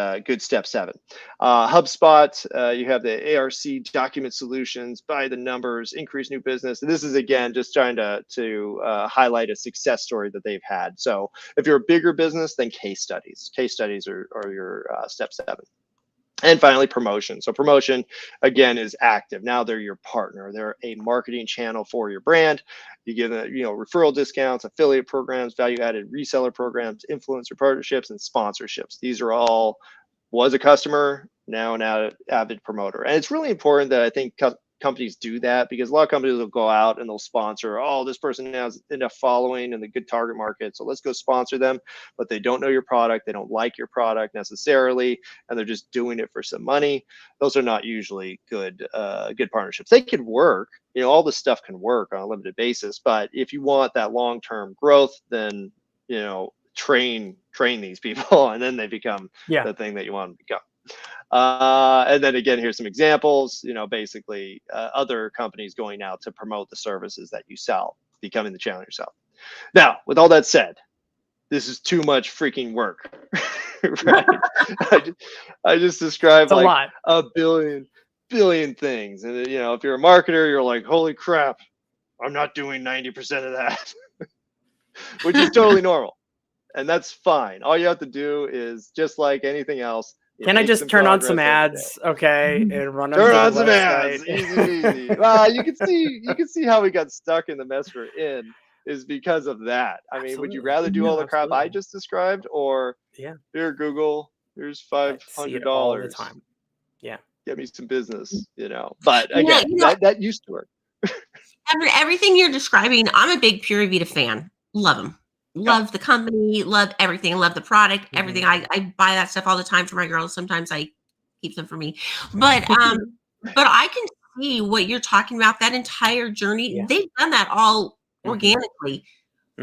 C: step 7. HubSpot, you have the ARC document solutions, by the numbers, increase new business. And this is, again, just trying to highlight a success story that they've had. So if you're a bigger business, then case studies. Case studies are your step 7. And finally, promotion. So promotion, again, is active. Now they're your partner. They're a marketing channel for your brand. You give them, referral discounts, affiliate programs, value-added reseller programs, influencer partnerships, and sponsorships. These are all, was a customer, now an avid promoter. And it's really important that I think companies do that, because a lot of companies will go out and they'll sponsor, oh, this person has enough following in the good target market, so let's go sponsor them. But they don't know your product, they don't like your product necessarily, and they're just doing it for some money. Those are not usually good partnerships. They could work, all this stuff can work on a limited basis, but if you want that long-term growth, then train these people, and then they become the thing that you want them to become. And then again, here's some examples, basically other companies going out to promote the services that you sell, becoming the channel yourself. Now, with all that said, this is too much freaking work, right? I just described like a billion things. And if you're a marketer, you're like, holy crap, I'm not doing 90% of that, which is totally normal. And that's fine. All you have to do is, just like anything else,
A: can I just turn on some ads, okay, and run them?
C: Turn on some ads, easy. Well, you can see how we got stuck in the mess we're in is because of that. I mean, would you rather do all the crap I just described, or here, Google, here's $500
A: all the time? Yeah,
C: get me some business, But again, that used to work.
B: Everything you're describing, I'm a big Pura Vida fan. Love them. Love the company, love everything, love the product, everything. I buy that stuff all the time for my girls. Sometimes I keep them for me. But I can see what you're talking about, that entire journey. Yeah. They've done that all organically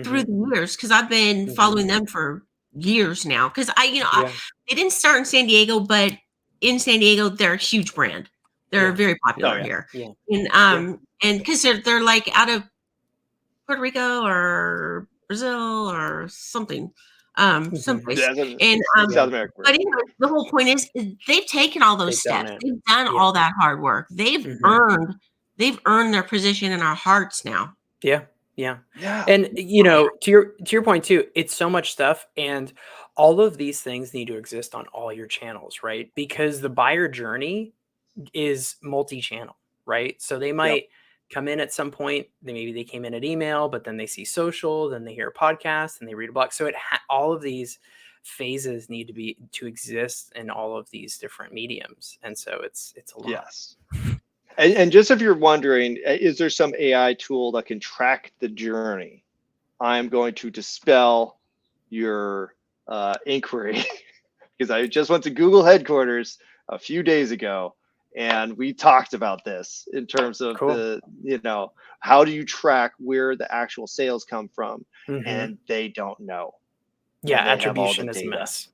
B: through the years, because I've been following them for years now. Because they didn't start in San Diego, but in San Diego, they're a huge brand. They're very popular here. Yeah. And because they're like out of Puerto Rico or Brazil or something, someplace. And
C: South America.
B: But the whole point is they've taken all those steps. They've done all that hard work. They've earned their position in our hearts now.
A: Yeah. And to your point too, it's so much stuff, and all of these things need to exist on all your channels, right? Because the buyer journey is multi-channel, right? So they might come in at some point, maybe they came in at email, but then they see social, then they hear a podcast, and they read a blog. So all of these phases need to exist in all of these different mediums, and so it's a lot.
C: Yes. And just if you're wondering, is there some AI tool that can track the journey? I'm going to dispel your inquiry, because I just went to Google headquarters a few days ago, and we talked about this in terms of how do you track where the actual sales come from? And they don't know.
A: Yeah, attribution is a mess.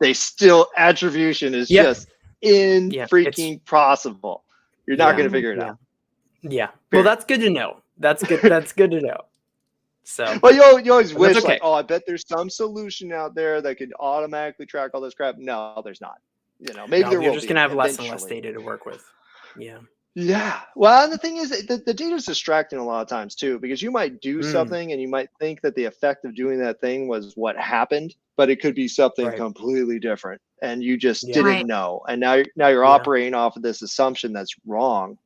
C: Attribution is just freaking possible. You're not going to figure it out.
A: Yeah. Well, that's good to know. That's good. That's good to know. So,
C: well, you always wish, like, oh, I bet there's some solution out there that could automatically track all this crap. No, there's not. Maybe there will.
A: You're just going to have less and less data to work with. Yeah.
C: Yeah. Well, and the thing is, the data is distracting a lot of times too, because you might do
A: Mm,
C: something and you might think that the effect of doing that thing was what happened, but it could be something
A: right.
C: completely different, and you just
A: Yeah.
B: Right.
C: didn't know. And now you're
A: Yeah.
C: operating off of this assumption that's wrong.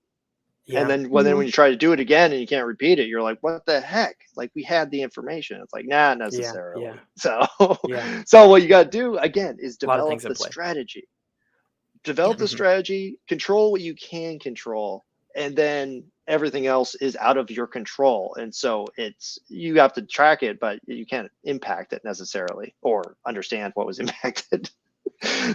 C: And
A: Yeah.
C: then
B: Mhm.
C: when you try to do it again and you can't repeat it, you're like, what the heck? Like, we had the information. It's like, not
A: Yeah. Yeah.
C: necessarily. So
A: Yeah.
C: so what you got to do again is
A: A lot of
C: develop
A: things at
C: the
A: play.
C: strategy.
B: Yep.
C: Develop the
A: Mhm.
C: strategy, control what you can control, and then everything else is out of your control. And so you have to track it, but you can't impact it necessarily or understand what was impacted.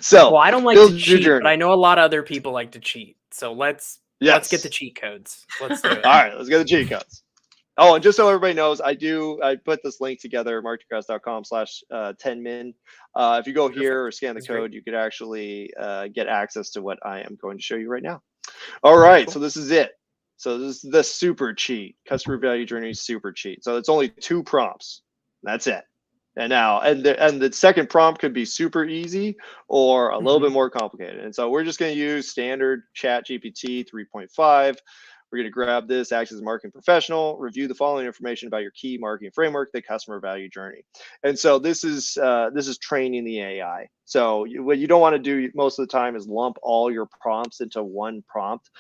C: So
A: Well, I don't like to
C: build your
A: cheat, but
C: journey.
A: I know a lot of other people like to cheat. So let's get the
C: Yes.
A: cheat codes. Let's do it.
C: All right, let's get the cheat codes. Oh, and just so everybody knows, I put this link together, markdegrasse.com/10min. If you go here or scan the
A: That's great.
C: code, you could actually get access to what I am going to show you right now. All right,
A: Cool.
C: so this is it. So this is the super cheat, customer value journey super cheat. So it's only 2 prompts. That's it. And now, and the second prompt could be super easy or a little bit
A: Mhm.
C: more complicated. And so we're just going to use standard Chat GPT 3.5. We're going to grab this, act as a marketing professional, review the following information about your key marketing framework, the customer value journey. And so this is training the AI. So what you don't want to do most of the time is lump all your prompts into one prompt,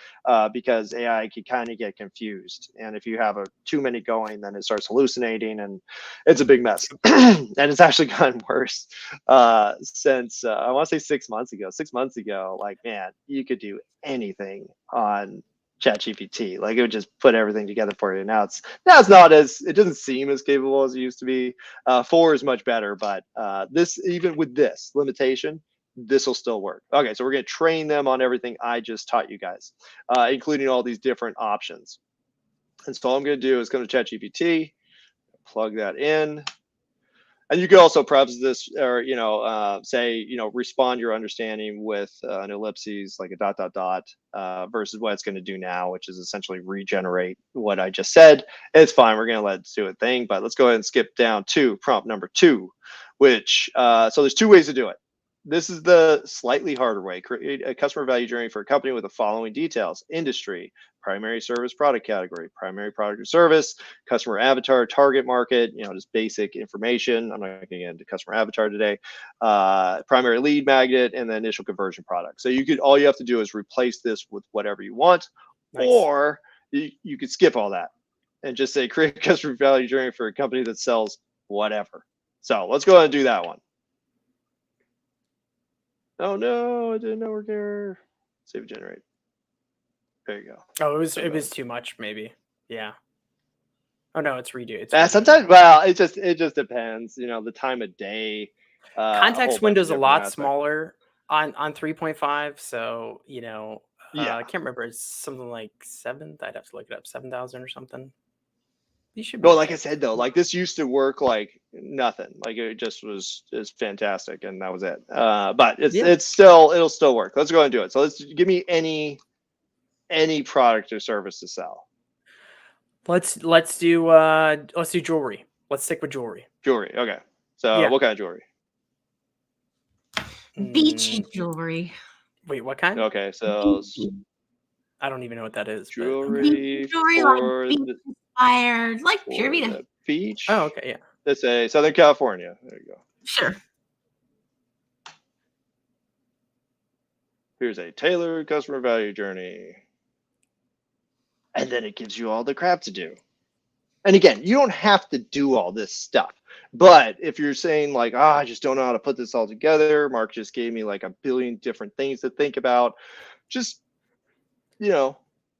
C: because AI can kind of get confused. And if you have too many going, then it starts hallucinating, and it's a big mess. And it's actually gotten worse since I want to say 6 months ago. 6 months ago, like, man, you could do anything on ChatGPT. Like, it would just put everything together for you. Now it's not as, it doesn't seem as capable as it used to be. 4 is much better, but this, even with this limitation, this will still work. Okay, so we're going to train them on everything I just taught you guys, including all these different options. And so all I'm going to do is go to ChatGPT, plug that in. And you could also preface this, or say, respond your understanding with an ellipses, like a dot dot dot, versus what it's going to do now, which is essentially regenerate what I just said. It's fine. We're going to let it do a thing, but let's go ahead and skip down to prompt number 2, which so there's 2 ways to do it. This is the slightly harder way. Create a customer value journey for a company with the following details: industry, primary service product category, primary product or service, customer avatar, target market, just basic information. I'm not going to get into customer avatar today. Primary lead magnet, and the initial conversion product. So all you have to do is replace this with whatever you want,
A: Nice.
C: or you could skip all that and just say create a customer value journey for a company that sells whatever. So let's go ahead and do that one. Oh no, it didn't work there. Save generate. There you go.
A: Oh, it was too much, maybe. Yeah. Oh no, it's redo. It's
C: Sometimes, well, it just depends. The time of day. A whole
A: context
C: bunch of
A: window's a
C: different
A: lot
C: aspects.
A: smaller on 3.5. So
C: Yeah.
A: I can't remember. It's something like 7. I'd have to look it up. 7,000 or something. You should be.
C: Well, like I
A: okay.
C: said though, like this used to work like nothing. Like it just was fantastic, and that was it. But
A: Yeah.
C: it'll still work. Let's go ahead and do it. So let's give me any product or service to sell.
A: Let's do jewelry. Let's stick with jewelry.
C: Jewelry. Okay. So
A: Yeah.
C: what kind of jewelry?
B: Beachy jewelry.
A: Wait, what kind?
C: Okay. So
A: I don't even know what that is.
C: jewelry
B: Jewelry,
C: for
B: like beach inspired, like Pure Vita.
C: the beach.
A: Oh, okay, yeah.
C: Let's say Southern California. There you go.
B: Sure.
C: Here's a tailored customer value journey. And then it gives you all the crap to do. And again, you don't have to do all this stuff. But if you're saying like, I just don't know how to put this all together, Mark just gave me like a billion different things to think about. Just, I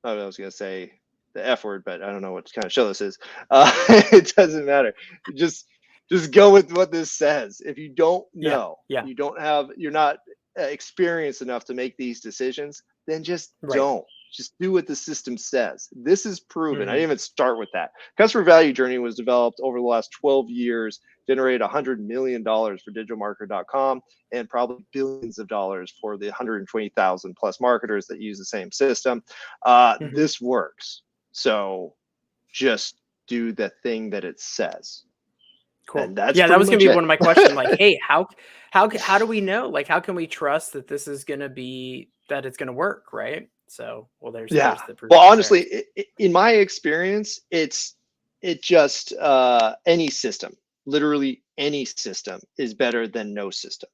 C: was going to say the F word, but I don't know what kind of show this is. It doesn't matter. Just go with what this says. If you don't know, you're not experienced enough to make these decisions, then just don't. Just do what the system says. This is proven. I didn't even start with that. Customer value journey was developed over the last 12 years, generated $100 million for digitalmarketer.com, and probably billions of dollars for the 120,000 plus marketers that use the same system. This works. So just do the thing that it says.
A: Cool.
C: And that's
A: that was going to be one of my questions. Like, hey, how do we know? Like, how can we trust that this is going to be, that it's going to work, right? So, well, there's
C: Yeah.
A: the proof
C: Well,
A: right there.
C: honestly, in my experience, it just any system, literally any system is better than no system.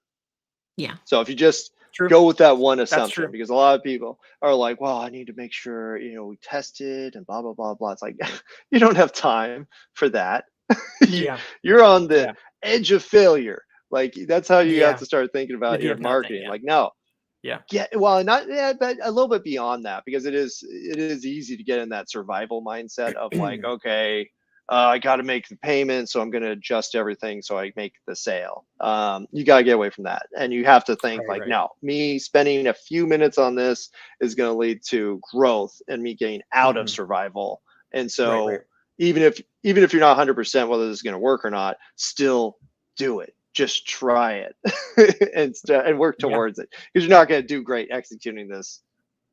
B: Yeah.
C: So if you just
A: True.
C: go with that one
A: That's
C: assumption,
A: true.
C: because a lot of people are like, well, I need to make sure, we tested and blah, blah, blah, blah. It's like, you don't have time for that.
A: Yeah.
C: You're on the
A: Yeah.
C: edge of failure. Like, that's how you have
A: Yeah.
C: to start thinking about
A: You
C: your
A: have nothing.
C: marketing.
A: Yeah.
C: Like, no,
A: Yeah.
C: well, not, yeah, but a little bit beyond that, because it is easy to get in that survival mindset of like, okay, I got to make the payment, so I'm going to adjust everything so I make the sale. You got to get away from that, and you have to think
A: Right,
C: like,
A: right.
C: no, me spending a few minutes on this is going to lead to growth and me getting out of survival. And so,
A: Right.
C: even if you're not 100% whether this is going to work or not, still do it. Just try it and work
A: Yeah.
C: towards it, because you're not going to do great executing this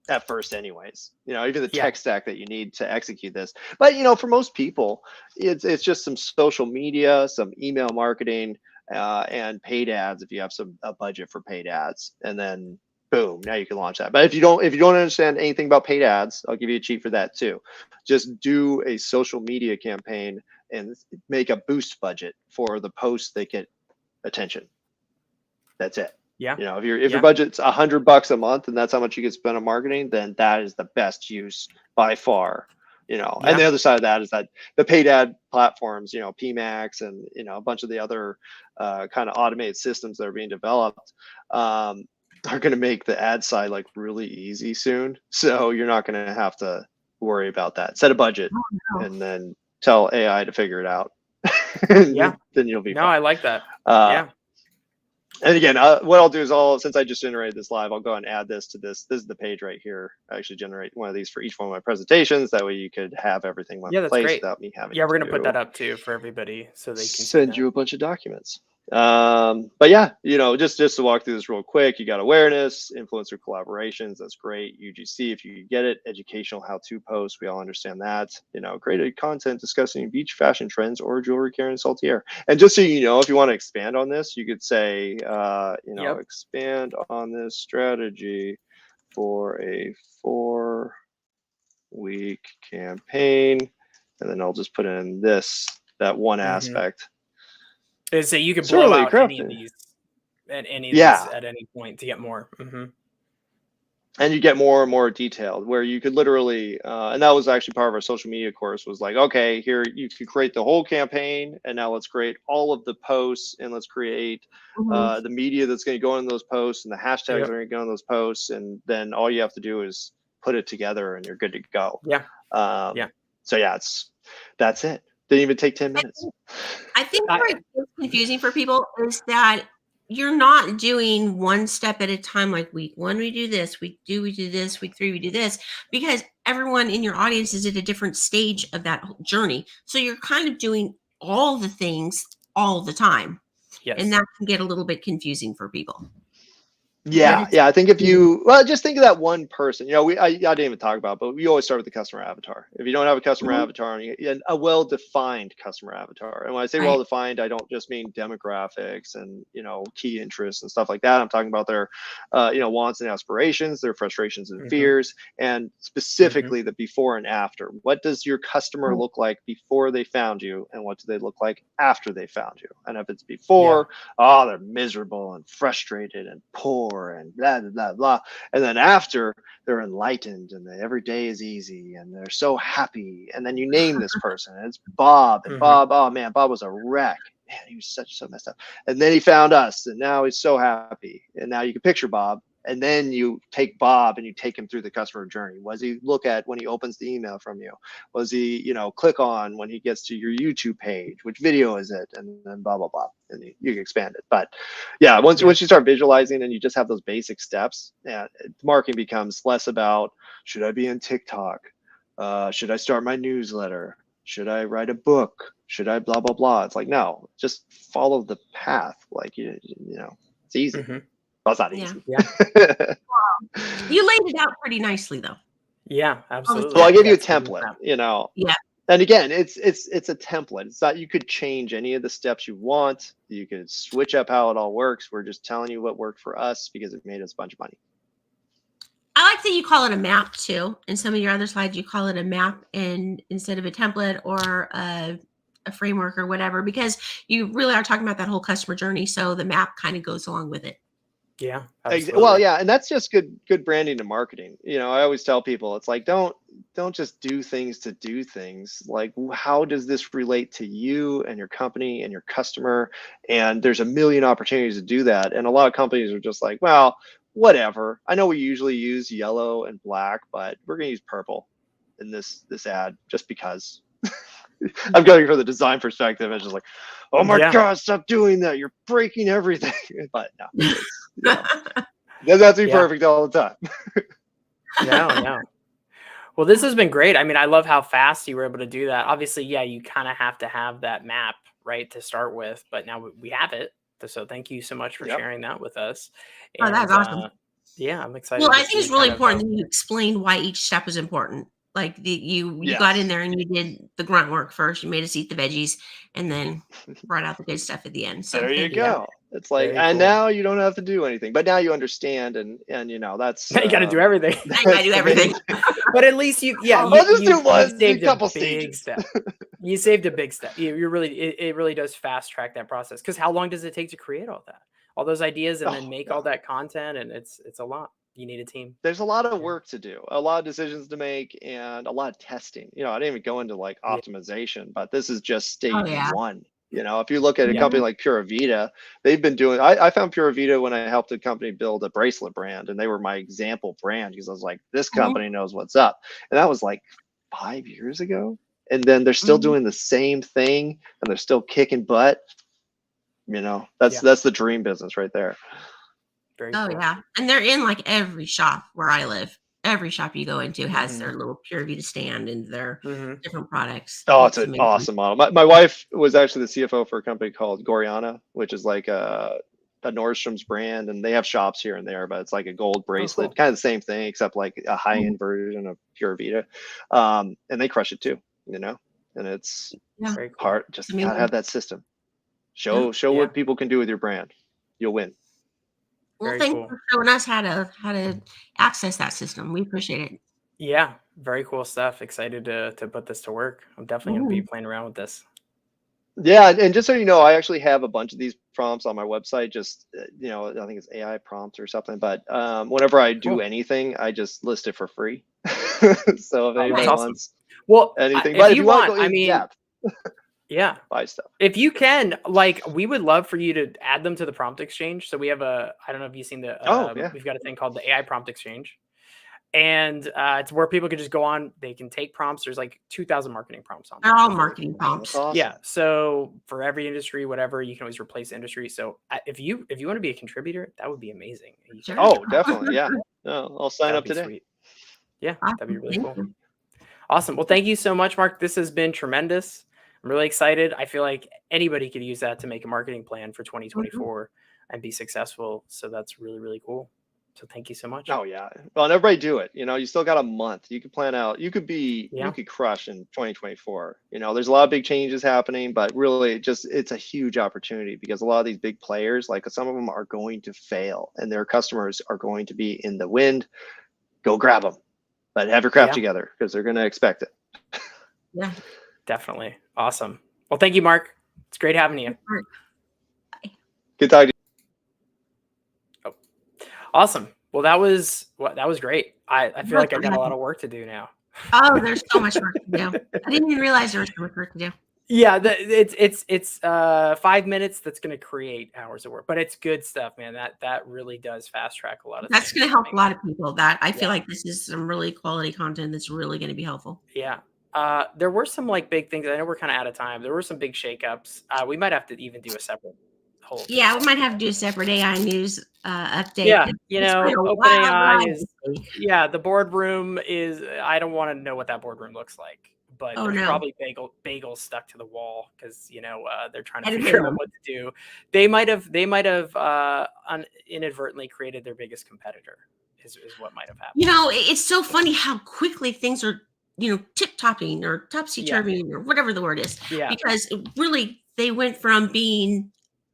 C: at first anyways. Even the
A: Yeah.
C: tech stack that you need to execute this. But for most people, it's just some social media, some email marketing, and paid ads if you have a budget for paid ads, and then boom, now you can launch that. But if you don't understand anything about paid ads, I'll give you a cheat for that too. Just do a social media campaign and make a boost budget for the posts that get attention. That's it.
A: Yeah.
C: If your budget's $100 a month and that's how much you can spend on marketing, then that is the best use by far. And the other side of that is that the paid ad platforms, PMax and a bunch of the other kind of automated systems that are being developed are going to make the ad side like really easy soon. So you're not going to have to worry about that. Set a budget and then tell AI to figure it out.
A: Yeah.
C: Then you'll be
A: No,
C: fine.
A: I like that.
C: Yeah. And again, what I'll do is since I just generated this live, I'll go and add this to this. This is the page right here. I actually generate one of these for each one of my presentations. That way you could have everything in one place without me having
A: we're going to put that up too for everybody so they can
C: send you a bunch of documents. But yeah, just to walk through this real quick, you got awareness, influencer collaborations. That's great. UGC, if you get it, educational how-to posts. We all understand that. Created content discussing beach fashion trends or jewelry care in salty air. And just so you know, if you want to expand on this, you could say, expand on this strategy for a 4-week campaign. And then I'll just put in that one aspect.
A: Is that you could blow out any of these at any point to get more.
C: And you get more and more detailed, where you could literally, and that was actually part of our social media course, was like, okay, here you could create the whole campaign, and now let's create all of the posts, and let's create the media that's going to go in those posts, and the hashtags that are going to go in those posts, and then all you have to do is put it together, and you're good to go. So yeah, that's it. Didn't even take 10 minutes.
B: I think what's confusing for people is that you're not doing one step at a time. Like week 1, we do this, we do this, week 3, we do this, because everyone in your audience is at a different stage of that journey. So you're kind of doing all the things all the time.
A: Yes.
B: And that can get a little bit confusing for people.
C: Yeah. I think if just think of that one person, I didn't even talk about, but we always start with the customer avatar. If you don't have a customer avatar, and a well-defined customer avatar, and when I say well-defined, I don't just mean demographics and key interests and stuff like that. I'm talking about their wants and aspirations, their frustrations and fears, and specifically the before and after. What does your customer look like before they found you, and what do they look like after they found you? And if it's before, they're miserable and frustrated and poor and blah blah blah blah, and then after, they're enlightened and every day is easy and they're so happy. And then you name this person, and it's Bob, and Bob, oh man, Bob was a wreck, man, he was so messed up, and then he found us and now he's so happy. And now you can picture Bob, and then you take Bob and you take him through the customer journey. What does he look at when he opens the email from you? What does he click on when he gets to your YouTube page? Which video is it? And then blah blah blah, and you can expand it. But yeah, once you start visualizing and you just have those basic steps, marketing becomes less about, should I be in TikTok, should I start my newsletter, should I write a book, should I blah blah blah. It's like, no, just follow the path. Like it's easy. Well, it's not easy.
B: You laid it out pretty nicely, though.
A: Yeah, absolutely.
C: Well, I gave you a template,
B: Yeah.
C: And again, it's a template. It's not, you could change any of the steps you want. You could switch up how it all works. We're just telling you what worked for us because it made us a bunch of money.
B: I like that you call it a map too. In some of your other slides, you call it a map and instead of a template or a framework or whatever, because you really are talking about that whole customer journey. So the map kind of goes along with it.
A: Yeah,
C: Well,
A: absolutely.
C: yeah, and that's just good branding and marketing. I always tell people it's like don't just do things to do things. Like how does this relate to you and your company and your customer? And there's a million opportunities to do that. And a lot of companies are just like, well, whatever. I know we usually use yellow and black, but we're going to use purple in this ad just because. I'm going from the design perspective. It's just like, oh my God, stop doing that. You're breaking everything. But no, it doesn't have to be perfect all the time.
A: No. Well, this has been great. I mean, I love how fast you were able to do that. Obviously, yeah, you kind of have to have that map, right, to start with. But now we have it. So thank you so much for sharing that with us.
B: Oh, that's awesome.
A: Yeah, I'm excited.
B: Well, I think it's really important that you explain why each step is important. Like you got in there and you did the grunt work first. You made us eat the veggies and then brought out the good stuff at the end. So
C: there you go. It's like, and now you don't have to do anything, but now you understand, and that's
A: you got to do everything.
B: I got to do everything.
A: But at least you saved a big step. You saved a big step. You really, it really does fast track that process. Because how long does it take to create all those ideas, and then make all that content? And it's a lot. You need a team.
C: There's a lot of work to do, a lot of decisions to make, and a lot of testing. I didn't even go into like optimization, but this is just stage one. If you look at a company like Pura Vida, they've been doing, I found Pura Vida when I helped a company build a bracelet brand, and they were my example brand because I was like, this company knows what's up. And that was like 5 years ago. And then they're still doing the same thing, and they're still kicking butt. That's the dream business right there.
A: Very cool.
B: Yeah. And they're in like every shop where I live. Every shop you go into has their little Pura Vida stand and their different products.
C: Oh, it's an awesome model. My wife was actually the CFO for a company called Goriana, which is like a Nordstrom's brand, and they have shops here and there, but it's like a gold bracelet, kind of the same thing, except like a high-end version of Pura Vida. And they crush it too, and it's hard. Just gotta have that system. Show what people can do with your brand. You'll win.
B: Well, thank you for showing us how to access that system. We appreciate it.
A: Yeah, very cool stuff. Excited to put this to work. I'm definitely going to be playing around with this.
C: Yeah, and just so you know, I actually have a bunch of these prompts on my website. Just I think it's AI prompts or something. But whenever I do anything, I just list it for free. So if anybody wants anything, but if you want to go in depth.
A: Yeah.
C: Buy stuff.
A: If you can, we would love for you to add them to the prompt exchange. So we have I don't know if you've seen we've got a thing called the AI prompt exchange. And it's where people can just go on, they can take prompts. There's like 2,000 marketing prompts on there.
B: They're all marketing prompts.
C: Awesome.
A: Yeah. So for every industry, whatever, you can always replace industry. So if you want to be a contributor, that would be amazing.
B: Sure.
C: Oh, definitely. Yeah. No, I'll sign up today.
A: Sweet. Yeah, that'd be really cool. Awesome. Well, thank you so much, Mark. This has been tremendous. I'm really excited. I feel like anybody could use that to make a marketing plan for 2024 and be successful. So that's really, really cool. So thank you so much.
C: Oh yeah. Well, and everybody do it. You still got a month. You could plan out. You could crush in 2024. There's a lot of big changes happening, but really it's a huge opportunity because a lot of these big players, like some of them are going to fail and their customers are going to be in the wind. Go grab them, but have your crap together because they're going to expect it.
B: Yeah.
A: Definitely. Awesome. Well, thank you, Mark. It's great having you.
C: Good talking to you.
A: Oh, awesome. Well, that was great. I feel like I got a lot of work to do now.
B: Oh, there's so much work to do. I didn't even realize there was so much work to do.
A: Yeah, it's 5 minutes that's going to create hours of work, but it's good stuff, man. That really does fast track a lot of things.
B: That's going to help a lot of people. That I feel like this is some really quality content that's really going to be helpful.
A: Yeah. There were some big things. I know we're kind of out of time. There were some big shakeups. We might have to even do a separate whole.
B: Yeah, we might have to do a separate AI news update.
A: Yeah, OpenAI is. Yeah, the boardroom is. I don't want to know what that boardroom looks like, but there's probably bagels stuck to the wall because they're trying to figure out what to do. They might have inadvertently created their biggest competitor. Is what might have happened.
B: It's so funny how quickly things are. Tip-topping or topsy-turvy or whatever the word is.
A: Yeah.
B: Because really they went from being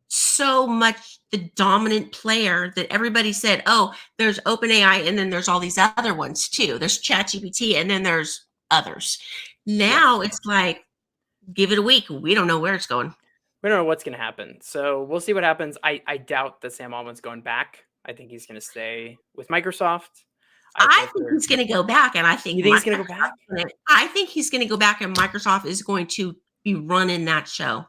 B: so much the dominant player that everybody said, oh, there's OpenAI and then there's all these other ones too. There's ChatGPT and then there's others. Now it's like, give it a week. We don't know where it's going.
A: We don't know what's going to happen. So we'll see what happens. I doubt that Sam Altman's going back. I think he's going to stay with Microsoft.
B: I think he's going to go back, and I think
A: you think he's going to go back?
B: I think he's going to go back, and Microsoft is going to be running that show.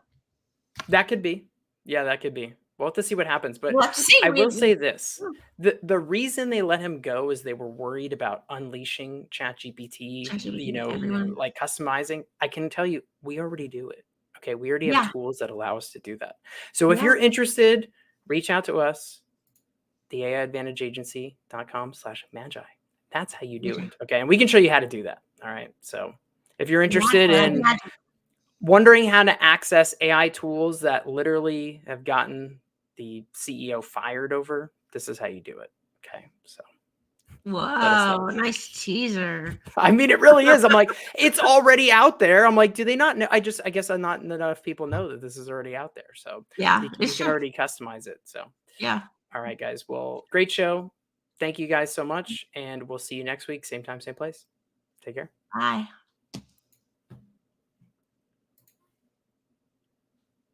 A: That could be. Yeah, that could be. We'll have to see what happens. But
B: we'll have to see.
A: I will say this. The reason they let him go is they were worried about unleashing ChatGPT, you know, like customizing. I can tell you, we already do it. Okay, we already have tools that allow us to do that. So if you're interested, reach out to us, the AIadvantageagency.com/magi. That's how you do it. Okay, and we can show you how to do that. All right. So if you're interested in wondering how to access AI tools that literally have gotten the CEO fired over, this is how you do it. Okay, so.
B: Whoa, nice teaser.
A: I mean, it really is. I'm like, it's already out there. I'm like, do they not know? I guess not enough people know that this is already out there. So
B: yeah,
A: you can already customize it. So
B: yeah.
A: All right, guys. Well, great show. Thank you guys so much. And we'll see you next week. Same time, same place. Take care.
B: Bye.